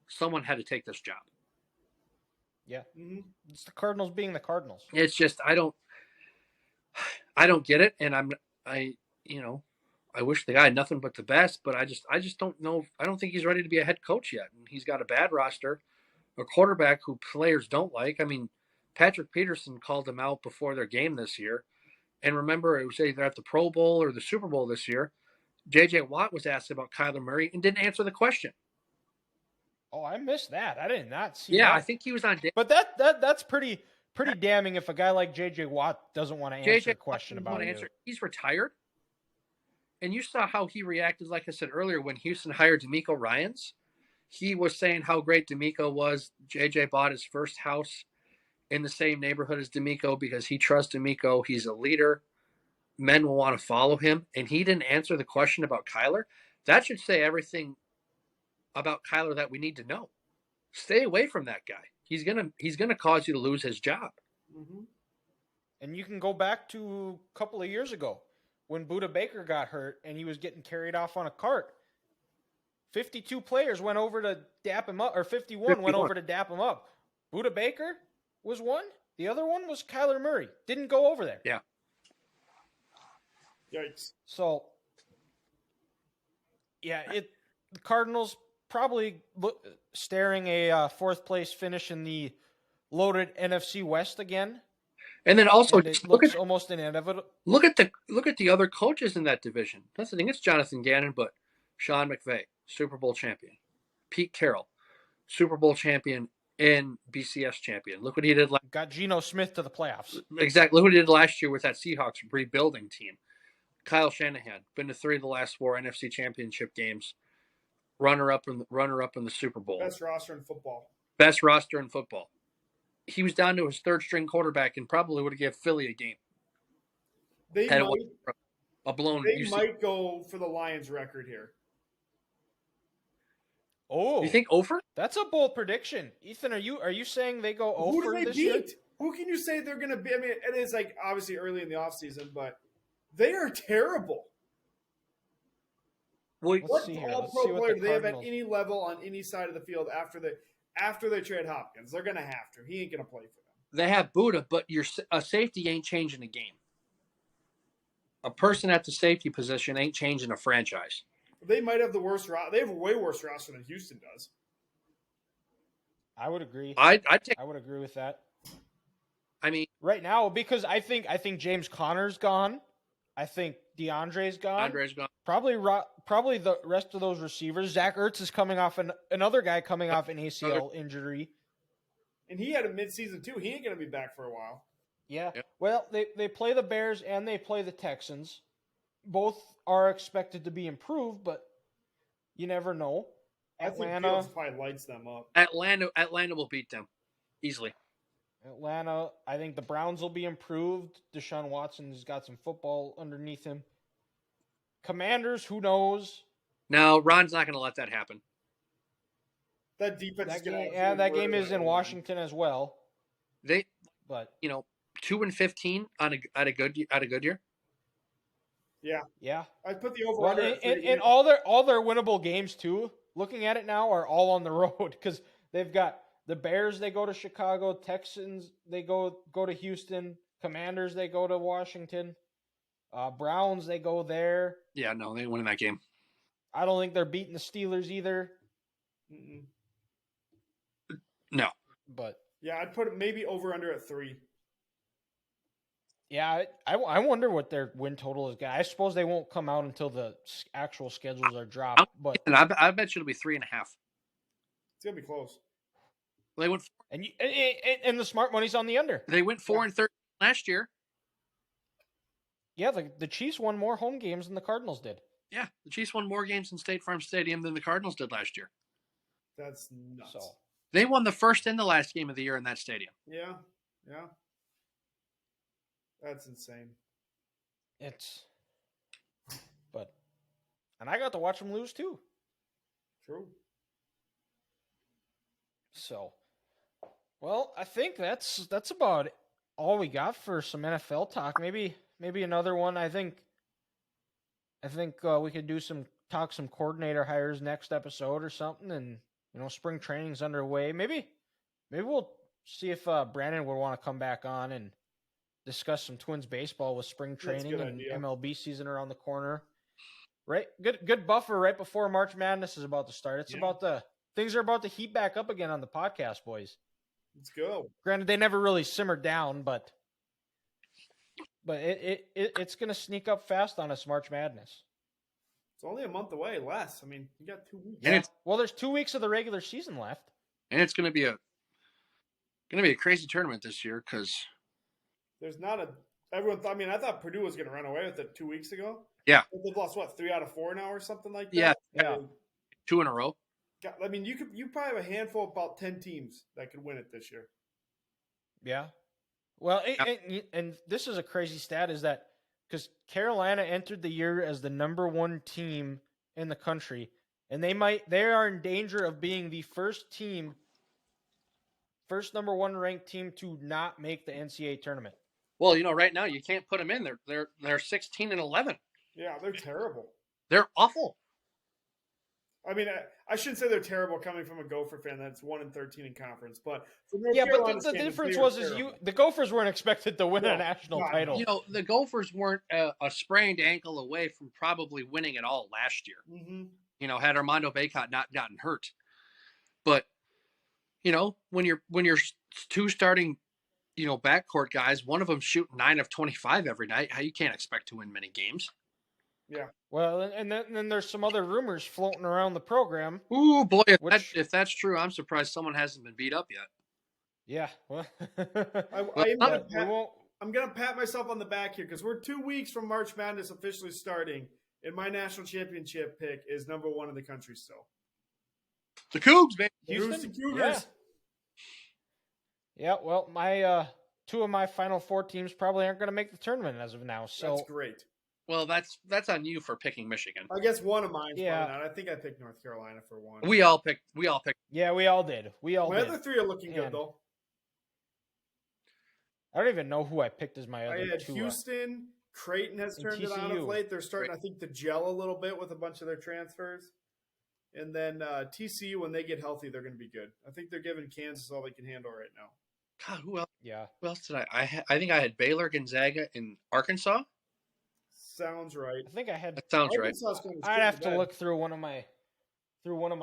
someone had to take this job. Yeah, it's the Cardinals being the Cardinals. It's just I don't get it, and I wish the guy had nothing but the best, but I just don't know. I don't think he's ready to be a head coach yet. And he's got a bad roster, a quarterback who players don't like. I mean, Patrick Peterson called him out before their game this year. And remember, it was either at the Pro Bowl or the Super Bowl this year. J.J. Watt was asked about Kyler Murray and didn't answer the question. Oh, I missed that. I did not see that. Yeah, I think he was on. But that's pretty damning if a guy like J.J. Watt doesn't want to answer a question about it. He's retired. And you saw how he reacted, like I said earlier, when Houston hired DeMeco Ryans. He was saying how great DeMeco was. JJ bought his first house in the same neighborhood as DeMeco because he trusts DeMeco. He's a leader. Men will want to follow him. And he didn't answer the question about Kyler. That should say everything about Kyler that we need to know. Stay away from that guy. He's gonna cause you to lose his job. Mm-hmm. And you can go back to a couple of years ago when Budda Baker got hurt and he was getting carried off on a cart. 52 players went over to dap him up, or 51 went over to dap him up. Buda Baker was one. The other one was Kyler Murray. Didn't go over there. Yeah. Yikes. So, yeah, the Cardinals probably staring a fourth place finish in the loaded NFC West again. And then also, and it looks almost inevitable. Look at the other coaches in that division. That's the thing. It's Jonathan Gannon, but Sean McVay, Super Bowl champion. Pete Carroll, Super Bowl champion and BCS champion. Look what he did. Got Geno Smith to the playoffs. Exactly. Look what he did last year with that Seahawks rebuilding team. Kyle Shanahan, been to 3 of the last 4 NFC championship games. Runner up in the Super Bowl. Best roster in football. Best roster in football. He was down to his third string quarterback and probably would have given Philly a game. They might go for the Lions record here. Oh, you think over? That's a bold prediction, Ethan. Are you saying they go over? Who do they this beat? year? Who can you say they're going to be? I mean, it is like obviously early in the offseason, but they are terrible. Let's what see here. all-pro player do they have at any level on any side of the field after they trade Hopkins? They're going to have to. He ain't going to play for them. They have Buda, but a safety ain't changing the game. A person at the safety position ain't changing a franchise. They might have the worst roster. They have a way worse roster than Houston does. I would agree. I would agree with that. I mean, right now, because I think James Conner's gone. I think DeAndre's gone. Probably the rest of those receivers. Zach Ertz is coming off another guy coming off an ACL injury. And he had a midseason too. He ain't going to be back for a while. Yeah. Well, they play the Bears and they play the Texans. Both are expected to be improved, but you never know. Atlanta I think probably lights them up. Atlanta will beat them easily. Atlanta, I think the Browns will be improved. Deshaun Watson's got some football underneath him. Commanders, who knows? No, Ron's not going to let that happen. That defense that game is in Washington as well. 2-15 at a good year. Yeah. I put the over under. And all their winnable games too. Looking at it now are all on the road because they've got the Bears. They go to Chicago. Texans. They go to Houston. Commanders. They go to Washington. Browns. They go there. Yeah, no, they ain't winning that game. I don't think they're beating the Steelers either. Mm-mm. No. But yeah, I'd put it maybe over under at 3. Yeah, I wonder what their win total is. I suppose they won't come out until the actual schedules are dropped. But I bet you it'll be 3.5. It's gonna be close. They went and the smart money's on the under. They went 4-13 last year. Yeah, the Chiefs won more home games than the Cardinals did. Yeah, the Chiefs won more games in State Farm Stadium than the Cardinals did last year. That's nuts. So they won the first and the last game of the year in that stadium. Yeah. That's insane. And I got to watch them lose too. True. So, well, I think that's about all we got for some NFL talk. Maybe another one. I think we could do some coordinator hires next episode or something. And spring training's underway. Maybe we'll see if Brandon would want to come back on and discuss some Twins baseball with spring training and MLB season around the corner. Right? Good buffer right before March Madness is about to start. It's things are about to heat back up again on the podcast, boys. Let's go. Granted, they never really simmered down, but it's going to sneak up fast on us, March Madness. It's only a month away, less. I mean, you got 2 weeks. Yeah. Well, there's 2 weeks of the regular season left. And it's going to be a crazy tournament this year because there's not everyone. I thought Purdue was going to run away with it 2 weeks ago. Yeah, they've lost 3 out of 4 now or something like that. Yeah. 2 in a row. I mean, you probably have a handful of about 10 teams that could win it this year. Yeah. Well, and this is a crazy stat is that because Carolina entered the year as the number 1 team in the country, and they are in danger of being the first number 1 ranked team to not make the NCAA tournament. Well, right now you can't put them in. They're 16-11. Yeah, they're terrible. They're awful. I mean, I shouldn't say they're terrible coming from a Gopher fan that's 1-13 in conference, but yeah, but the difference was the Gophers weren't expected to win a national title. You know, the Gophers weren't a sprained ankle away from probably winning it all last year. Mm-hmm. You know, had Armando Bacot not gotten hurt, but you know, when you're two starting, you know, backcourt guys, one of them shooting 9 of 25 every night, how you can't expect to win many games. Yeah. Well, and then there's some other rumors floating around the program. Ooh, boy, if that's true, I'm surprised someone hasn't been beat up yet. Yeah. Well, I'm going to pat myself on the back here because we're 2 weeks from March Madness officially starting, and my national championship pick is number 1 in the country still. The Cougs, man. Houston Cougars. Yeah, well, my 2 of my Final Four teams probably aren't going to make the tournament as of now. So that's great. Well, that's on you for picking Michigan. I guess one of mine. Yeah, not. I think I picked North Carolina for 1. We all picked. Yeah, we all did. My other 3 are looking good though. I don't even know who I picked as my other 2. I had Houston. Creighton has turned it on of late. They're starting, I think, to gel a little bit with a bunch of their transfers. And then TCU, when they get healthy, they're going to be good. I think they're giving Kansas all they can handle right now. God, who else? Yeah. Who else did I think I had Baylor, Gonzaga, and Arkansas. Sounds right. I think I had. That sounds right. I'd have to look through one of my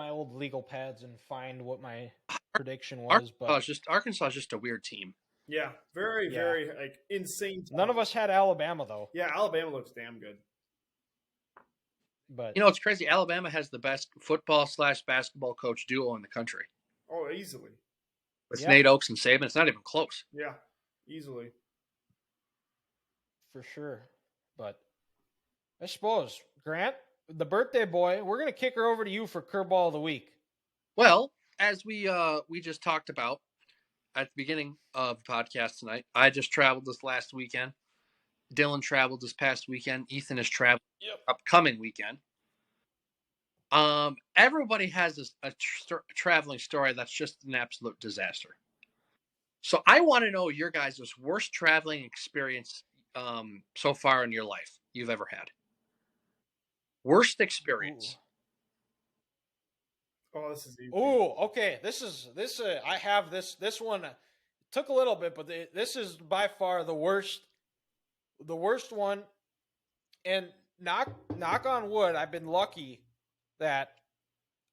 old legal pads and find what my prediction was. Arkansas is just a weird team. Yeah, very like insane. None of us had Alabama though. Yeah, Alabama looks damn good. But you know, it's crazy. Alabama has the best football/basketball coach duo in the country. Oh, easily. With Nate Oaks and Saban, it's not even close. Yeah, easily. For sure. But I suppose, Grant, the birthday boy, we're going to kick her over to you for Curveball of the Week. Well, as we just talked about at the beginning of the podcast tonight, I just traveled this last weekend. Dylan traveled this past weekend. Ethan is traveling upcoming weekend. Everybody has a traveling story that's just an absolute disaster. So I want to know your guys' worst traveling experience so far in your life you've ever had. Worst experience. Ooh. Oh, this is easy. Oh, okay. This. I have this one. It took a little bit, but this is by far the worst. The worst one. And knock on wood, I've been lucky that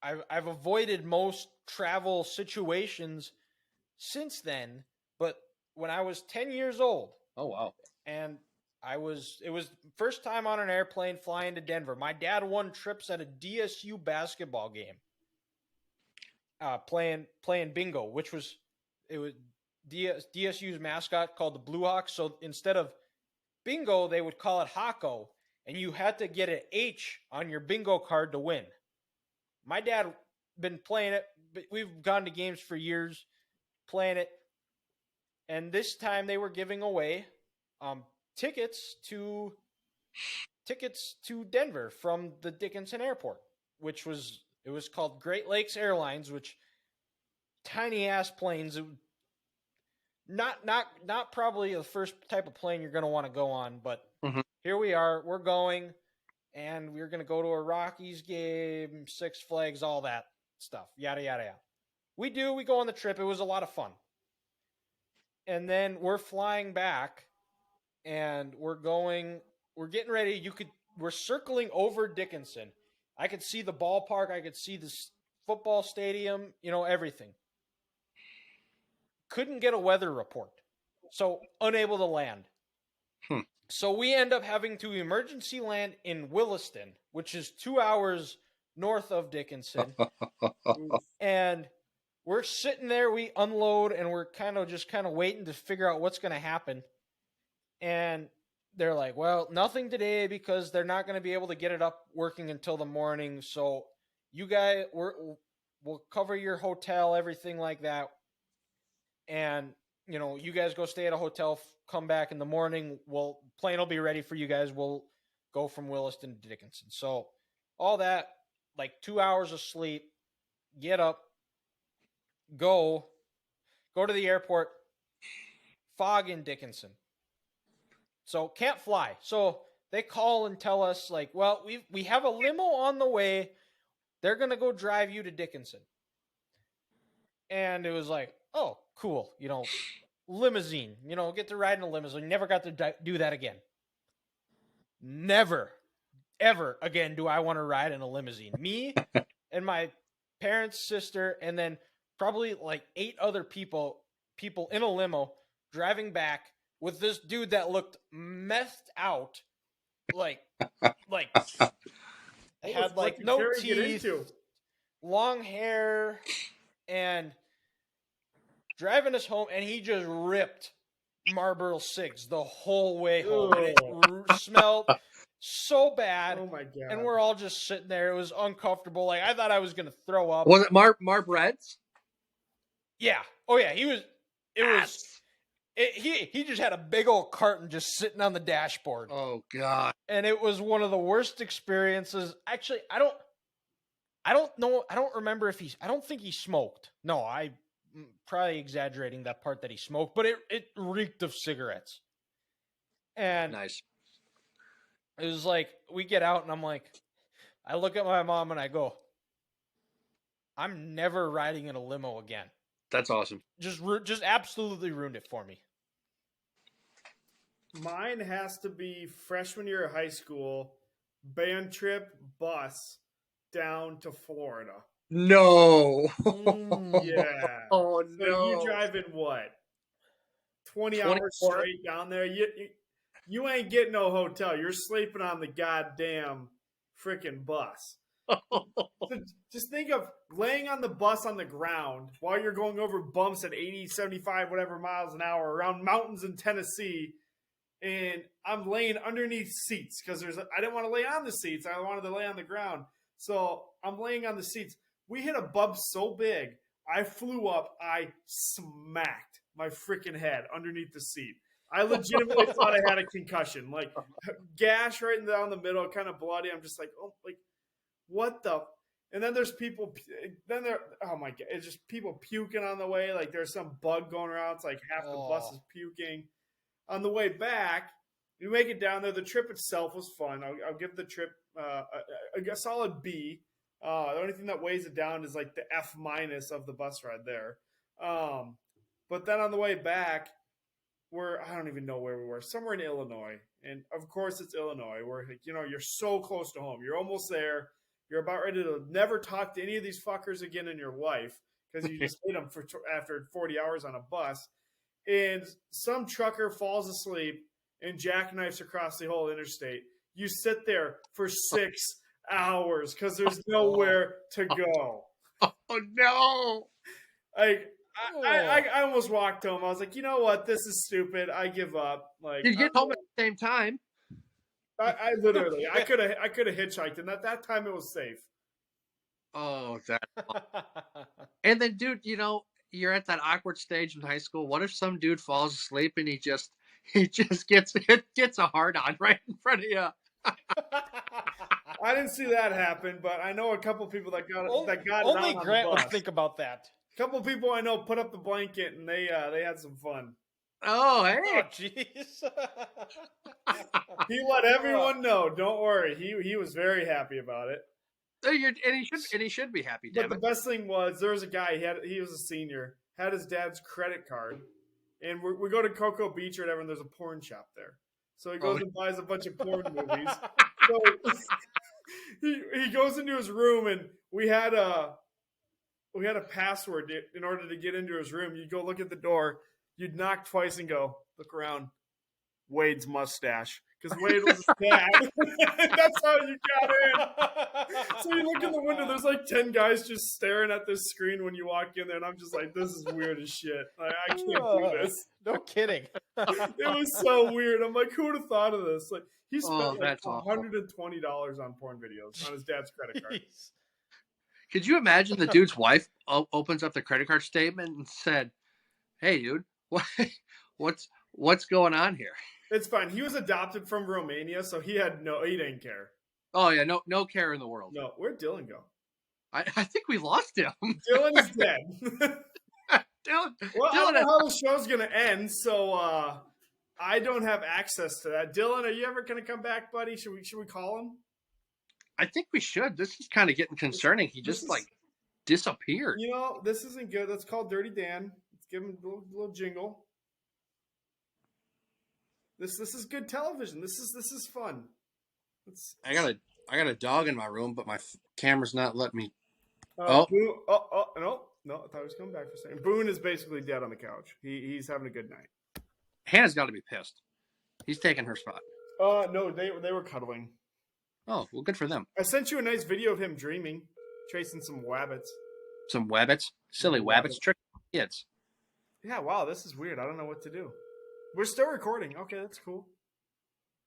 I've avoided most travel situations since then. But when I was 10 years old. Oh wow. And it was first time on an airplane flying to Denver. My dad won trips at a DSU basketball game. Playing bingo, which was DSU's mascot called the Blue Hawks. So instead of bingo, they would call it Hako, and you had to get an H on your bingo card to win. My dad been playing it. We've gone to games for years, playing it, and this time they were giving away tickets to Denver from the Dickinson Airport, which was called Great Lakes Airlines, which tiny ass planes. Not probably the first type of plane you're going to want to go on, but Here we are. We're going, and we're going to go to a Rockies game, Six Flags, all that stuff, yada, yada, yada. We go on the trip. It was a lot of fun. And then we're flying back, and we're getting ready. We're circling over Dickinson. I could see the ballpark. I could see the football stadium, everything. Couldn't get a weather report. So unable to land. So we end up having to emergency land in Williston, which is 2 hours north of Dickinson. And we're sitting there, we unload, and we're kind of waiting to figure out what's going to happen. And they're like, well, nothing today because they're not going to be able to get it up working until the morning. So you guys, we'll cover your hotel, everything like that. And, you guys go stay at a hotel, come back in the morning. Plane will be ready for you guys. We'll go from Williston to Dickinson. So all that, like 2 hours of sleep, get up, go to the airport, fog in Dickinson. So can't fly. So they call and tell us like, well, we have a limo on the way. they're going to go drive you to Dickinson. And it was like, oh, cool. Limousine, get to ride in a limousine. Never got to do that again. Never, ever again do I want to ride in a limousine. Me and my parents, sister, and then probably like 8 other people in a limo driving back with this dude that looked messed out, like had like no teeth, long hair, and driving us home, and he just ripped Marlboro cigs the whole way home. And it smelled so bad. Oh my god! And we're all just sitting there. It was uncomfortable. Like I thought I was gonna throw up. Was it Marb Reds? Yeah. Oh yeah. He just had a big old carton just sitting on the dashboard. Oh god! And it was one of the worst experiences. Actually, I don't know. I don't remember if I don't think he smoked. No, I'm probably exaggerating that part that he smoked, but it reeked of cigarettes. And nice. It was like, we get out and I'm like, I look at my mom and I go, I'm never riding in a limo again. That's awesome. Just absolutely ruined it for me. Mine has to be freshman year of high school, band trip, bus down to Florida. No. Yeah. Oh, so no. You driving what? 20 hours straight down there? You ain't getting no hotel. You're sleeping on the goddamn freaking bus. So just think of laying on the bus on the ground while you're going over bumps at 80, 75, whatever miles an hour around mountains in Tennessee. And I'm laying underneath seats because I didn't want to lay on the seats. I wanted to lay on the ground. So I'm laying on the seats. We hit a bump so big, I flew up. I smacked my freaking head underneath the seat. I legitimately thought I had a concussion, like gash right down the middle, kind of bloody. I'm just like, oh, like what the? And then there's people. Oh my god, it's just people puking on the way. Like there's some bug going around. It's like half the bus is puking. On the way back, we make it down there. The trip itself was fun. I'll give the trip a solid B. The only thing that weighs it down is like the F- of the bus ride there. But then on the way back, I don't even know where we were, somewhere in Illinois. And of course it's Illinois where, you're so close to home. You're almost there. You're about ready to never talk to any of these fuckers again in your life because you just hit them after 40 hours on a bus. And some trucker falls asleep and jackknifes across the whole interstate. You sit there for 6 hours because there's nowhere to go. Oh no! I almost walked home. I was like, you know what? This is stupid. I give up. Like, did you get home at the same time? I literally, I could have hitchhiked, and at that time it was safe. Oh, that. And then, dude, you're at that awkward stage in high school. What if some dude falls asleep and he just gets a hard on right in front of you? I didn't see that happen, but I know a couple people that got only Grant would think about that. A couple people I know put up the blanket and they had some fun. Oh, hey. Oh, jeez. He let everyone know. Don't worry. He was very happy about it. And he should be happy. But the best thing was there was a guy. He was a senior. Had his dad's credit card, and we go to Cocoa Beach or whatever. And there's a porn shop there. So he goes and buys a bunch of porn movies. So he goes into his room, and we had a password in order to get into his room. You go look at the door. You'd knock twice and go look around. Wade's mustache. Because Wade was his dad. That's how you got in. So you look in the window, there's like 10 guys just staring at this screen when you walk in there, and I'm just like, this is weird as shit. Like, I can't do this. No kidding. It was so weird. I'm like, who would have thought of this? Like, he spent like $120 on porn videos on his dad's credit card. Could you imagine the dude's wife opens up the credit card statement and said, hey, dude, what's going on here? It's fine. He was adopted from Romania, so he didn't care. Oh yeah, no care in the world. No, where'd Dylan go? I think we lost him. Dylan is dead. Dylan. Well, I don't know how the show's gonna end, so I don't have access to that. Dylan, are you ever gonna come back, buddy? Should we call him? I think we should. This is kind of getting concerning. He just disappeared. You know, this isn't good. Let's call Dirty Dan. Let's give him a little jingle. This is good television. This is fun. I got a dog in my room, but my camera's not letting me. No, I thought he was coming back for a second. Boone is basically dead on the couch. He's having a good night. Hannah's got to be pissed. He's taking her spot. No, they were cuddling. Oh, well, good for them. I sent you a nice video of him dreaming, chasing some wabbits. Some wabbits, silly wabbits, trick kids. Yeah, wow, this is weird. I don't know what to do. We're still recording. Okay, that's cool.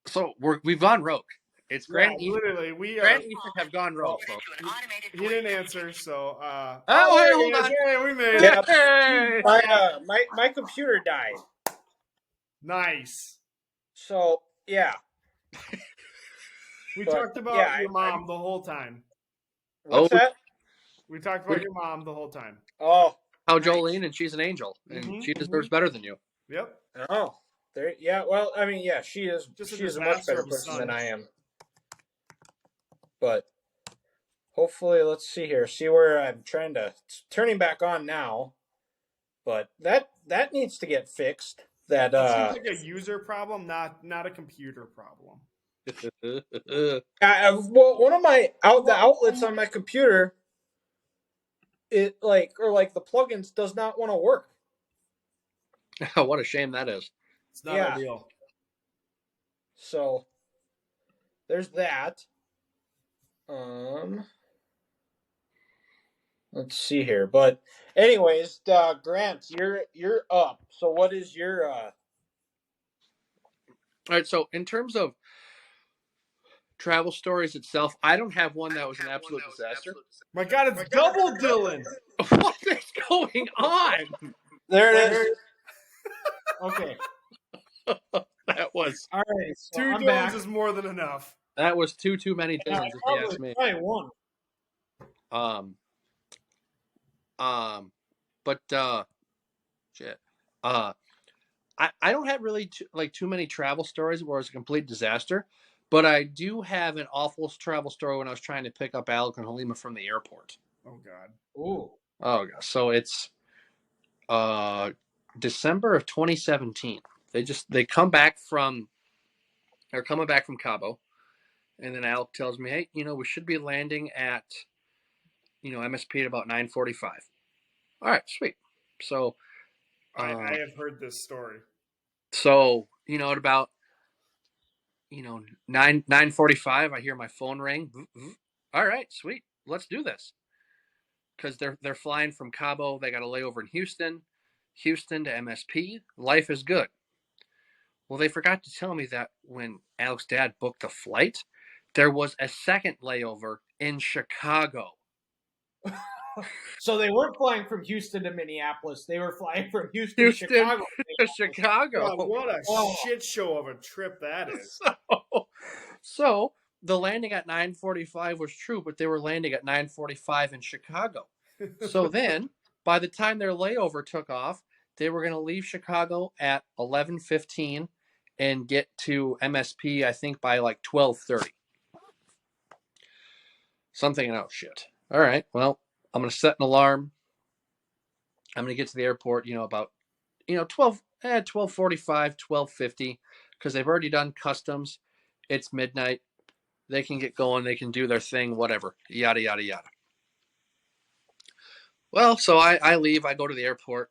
So we've gone rogue. It's Grant. Yeah, literally, Grant and Ethan have gone rogue. He didn't answer, so. Hold on. Hey, we made Yeah. it. Hey! My computer died. Nice. So yeah. We But, talked about yeah, your mom the whole time. What's that? We talked about your mom the whole time. Oh. How nice. Jolene, and she's an angel, and she deserves better than you. Yep. Oh. There. Yeah. Well, I mean, yeah, she is. Just a She is a much disaster better of a person son. than I am. But hopefully, let's see here. See where I'm trying to turning back on now. But that needs to get fixed. That It seems like a user problem, not a computer problem. well, one of my the outlets on my computer, the plugins does not want to work. What a shame that is. It's not Yeah. ideal. So there's that. Let's see here. But anyways, Grant, you're up. So what is your All right, so in terms of travel stories itself, I don't have one that was an absolute disaster. My God, it's double Dylan. What is going on? There it is. Okay. That was All right. So Two I'm Dylans back. is more than enough. that was too many Dylans, if you ask me. Probably one. Shit. I don't have really too many travel stories where it's a complete disaster, but I do have an awful travel story when I was trying to pick up Alec and Halima from the airport. Oh God. Ooh. Oh gosh. So it's December of 2017. They're coming back from Cabo, and then Alec tells me, hey, we should be landing at MSP at about 9:45. All right, sweet. So I have heard this story. So, at about 9:45, I hear my phone ring. All right, sweet. Let's do this. Because they're flying from Cabo. They got a layover in Houston to MSP. Life is good. Well, they forgot to tell me that when Alec's dad booked the flight, there was a second layover in Chicago. So they weren't flying from Houston to Minneapolis. They were flying from Houston to Chicago. To Chicago. God, what a shit show of a trip that is. So the landing at 9:45 was true, but they were landing at 9:45 in Chicago. So then, by the time their layover took off, they were going to leave Chicago at 11:15 and get to MSP, I think, by like 12:30. Something, oh shit. All right, well, I'm going to set an alarm. I'm going to get to the airport, about 12:45, 12:50, because they've already done customs. It's midnight. They can get going. They can do their thing, whatever, yada, yada, yada. Well, so I leave. I go to the airport.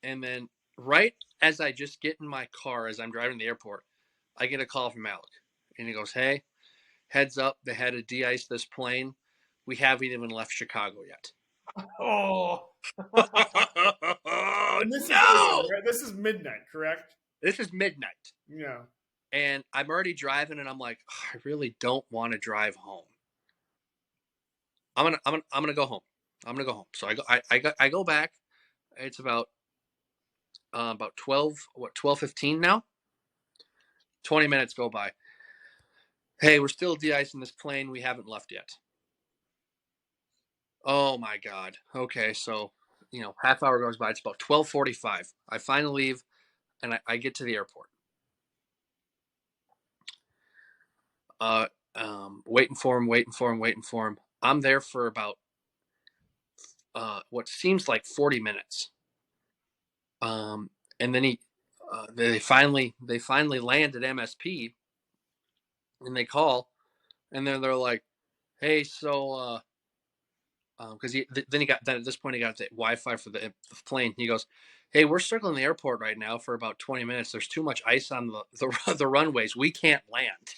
And then right as I just get in my car, as I'm driving to the airport, I get a call from Alec. And he goes, hey, heads up, they had to de-ice this plane. We haven't even left Chicago yet. Oh. And this this is midnight, correct? This is midnight. Yeah. And I'm already driving, and I'm like, I really don't want to drive home. I'm gonna go home. I'm gonna go home. So I go back. It's about 12:15 now. 20 minutes go by. Hey, we're still de-icing this plane. We haven't left yet. Oh my God. Okay, so half hour goes by. It's about 12:45. I finally leave, and I get to the airport. waiting for him. I'm there for about what seems like 40 minutes. And then they finally land at MSP, and they call, and then they're like, "Hey, so because then at this point he got the Wi-Fi for the plane. He goes, "Hey, we're circling the airport right now for about 20 minutes. There's too much ice on the runways. We can't land."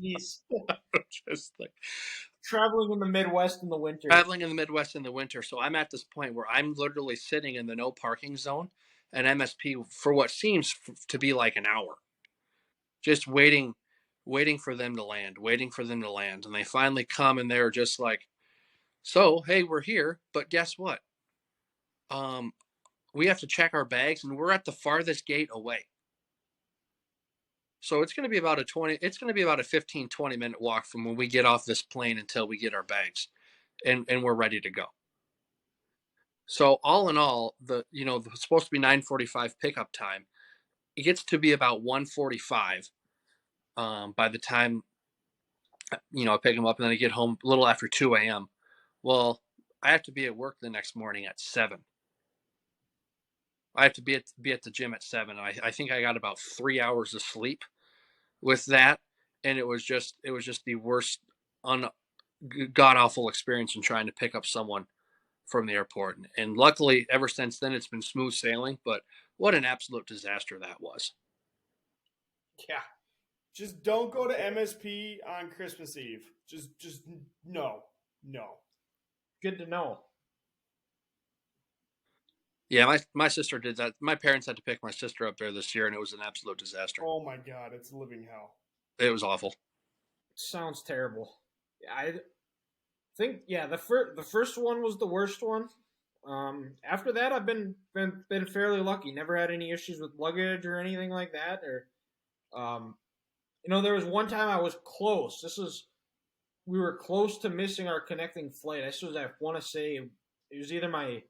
He's Just like traveling in the Midwest in the winter. So I'm at this point where I'm literally sitting in the no parking zone at MSP for what seems to be like an hour, just waiting for them to land, and they finally come, and they're just like, "So, hey, we're here, but guess what? We have to check our bags, and we're at the farthest gate away. So it's going to be about a 15, 20-minute walk from when we get off this plane until we get our bags, and we're ready to go." So all in all, it's supposed to be 9:45 pickup time. It gets to be about 1:45 by the time I pick them up, and then I get home a little after 2 a.m. Well, I have to be at work the next morning at 7. I have to be at the gym at 7. I think I got about 3 hours of sleep with that, and it was just the worst, god awful experience in trying to pick up someone from the airport. And luckily, ever since then, it's been smooth sailing. But what an absolute disaster that was! Yeah, just don't go to MSP on Christmas Eve. Just no. Good to know. Yeah, my sister did that. My parents had to pick my sister up there this year, and it was an absolute disaster. Oh my god, it's living hell. It was awful. Sounds terrible. I think the first one was the worst one. After that, I've been fairly lucky. Never had any issues with luggage or anything like that. Or, there was one time I was close. We were close to missing our connecting flight. I want to say it was either my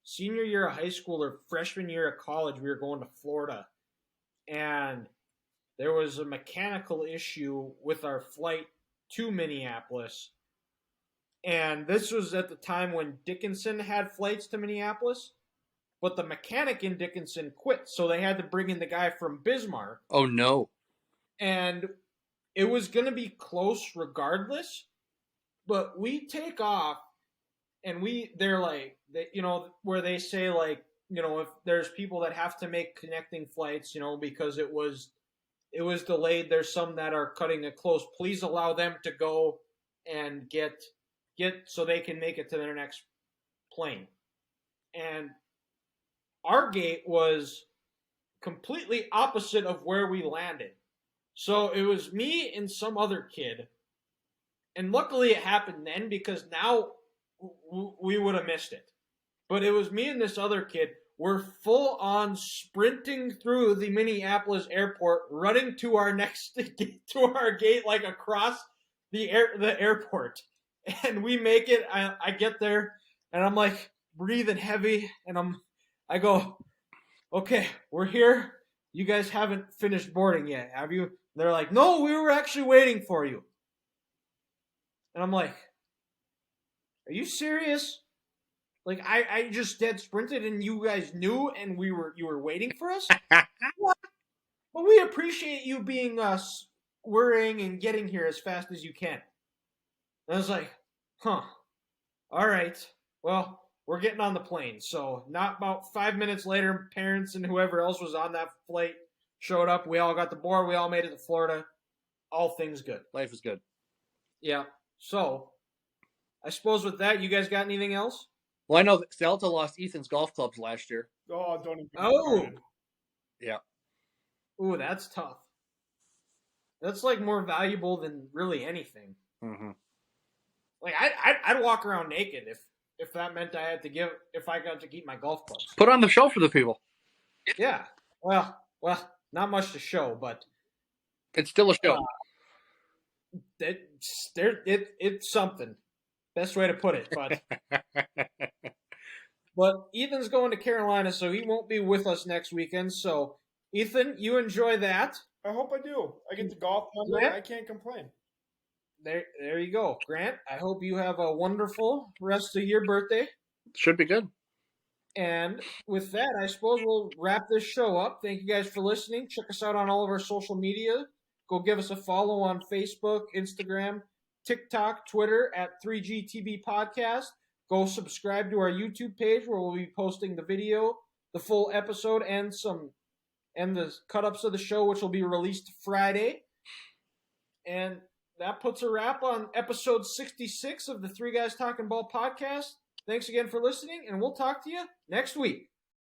senior year of high school or freshman year of college. We were going to Florida, and there was a mechanical issue with our flight to Minneapolis. And this was at the time when Dickinson had flights to Minneapolis, but the mechanic in Dickinson quit, so they had to bring in the guy from Bismarck. Oh no! And it was going to be close regardless, but we take off, and they're like, where they say like, if there's people that have to make connecting flights, because it was delayed, there's some that are cutting it close. Please allow them to go and get so they can make it to their next plane. And our gate was completely opposite of where we landed. So it was me and some other kid. And luckily it happened then, because now we would have missed it. But it was me and this other kid. We're full on sprinting through the Minneapolis airport, running to our gate, like across the airport. And we make it. I get there, and I'm like breathing heavy, and I go, "Okay, we're here. You guys haven't finished boarding yet, have you?" And they're like, "No, we were actually waiting for you." And I'm like, "Are you serious? Like I just dead sprinted, and you guys knew, and you were waiting for us?" Well, we appreciate you being worrying and getting here as fast as you can. And I was like, "Huh. All right. Well, we're getting on the plane." So not about 5 minutes later, parents and whoever else was on that flight showed up. We all got the board. We all made it to Florida. All things good. Life is good. Yeah. So I suppose with that, you guys got anything else? Well, I know that Delta lost Ethan's golf clubs last year. Oh, don't even. Oh. Yeah. Ooh, that's tough. That's like more valuable than really anything. Mm-hmm. Like I'd walk around naked if that meant if I got to keep my golf clubs. Put on the show for the people. Yeah. Well, not much to show, but it's still a show. It's something. Best way to put it, but but Ethan's going to Carolina, so he won't be with us next weekend. So Ethan, you enjoy that. I hope I do. I get the golf number. Yeah. I can't complain. there you go. Grant, I hope you have a wonderful rest of your birthday. Should be good. And with that, I suppose we'll wrap this show up. Thank you guys for listening. Check us out on all of our social media. Go give us a follow on Facebook, Instagram, TikTok, Twitter at 3GTB Podcast. Go subscribe to our YouTube page where we'll be posting the video, the full episode, and the cut-ups of the show, which will be released Friday. And that puts a wrap on episode 66 of the Three Guys Talking Ball podcast. Thanks again for listening, and we'll talk to you next week.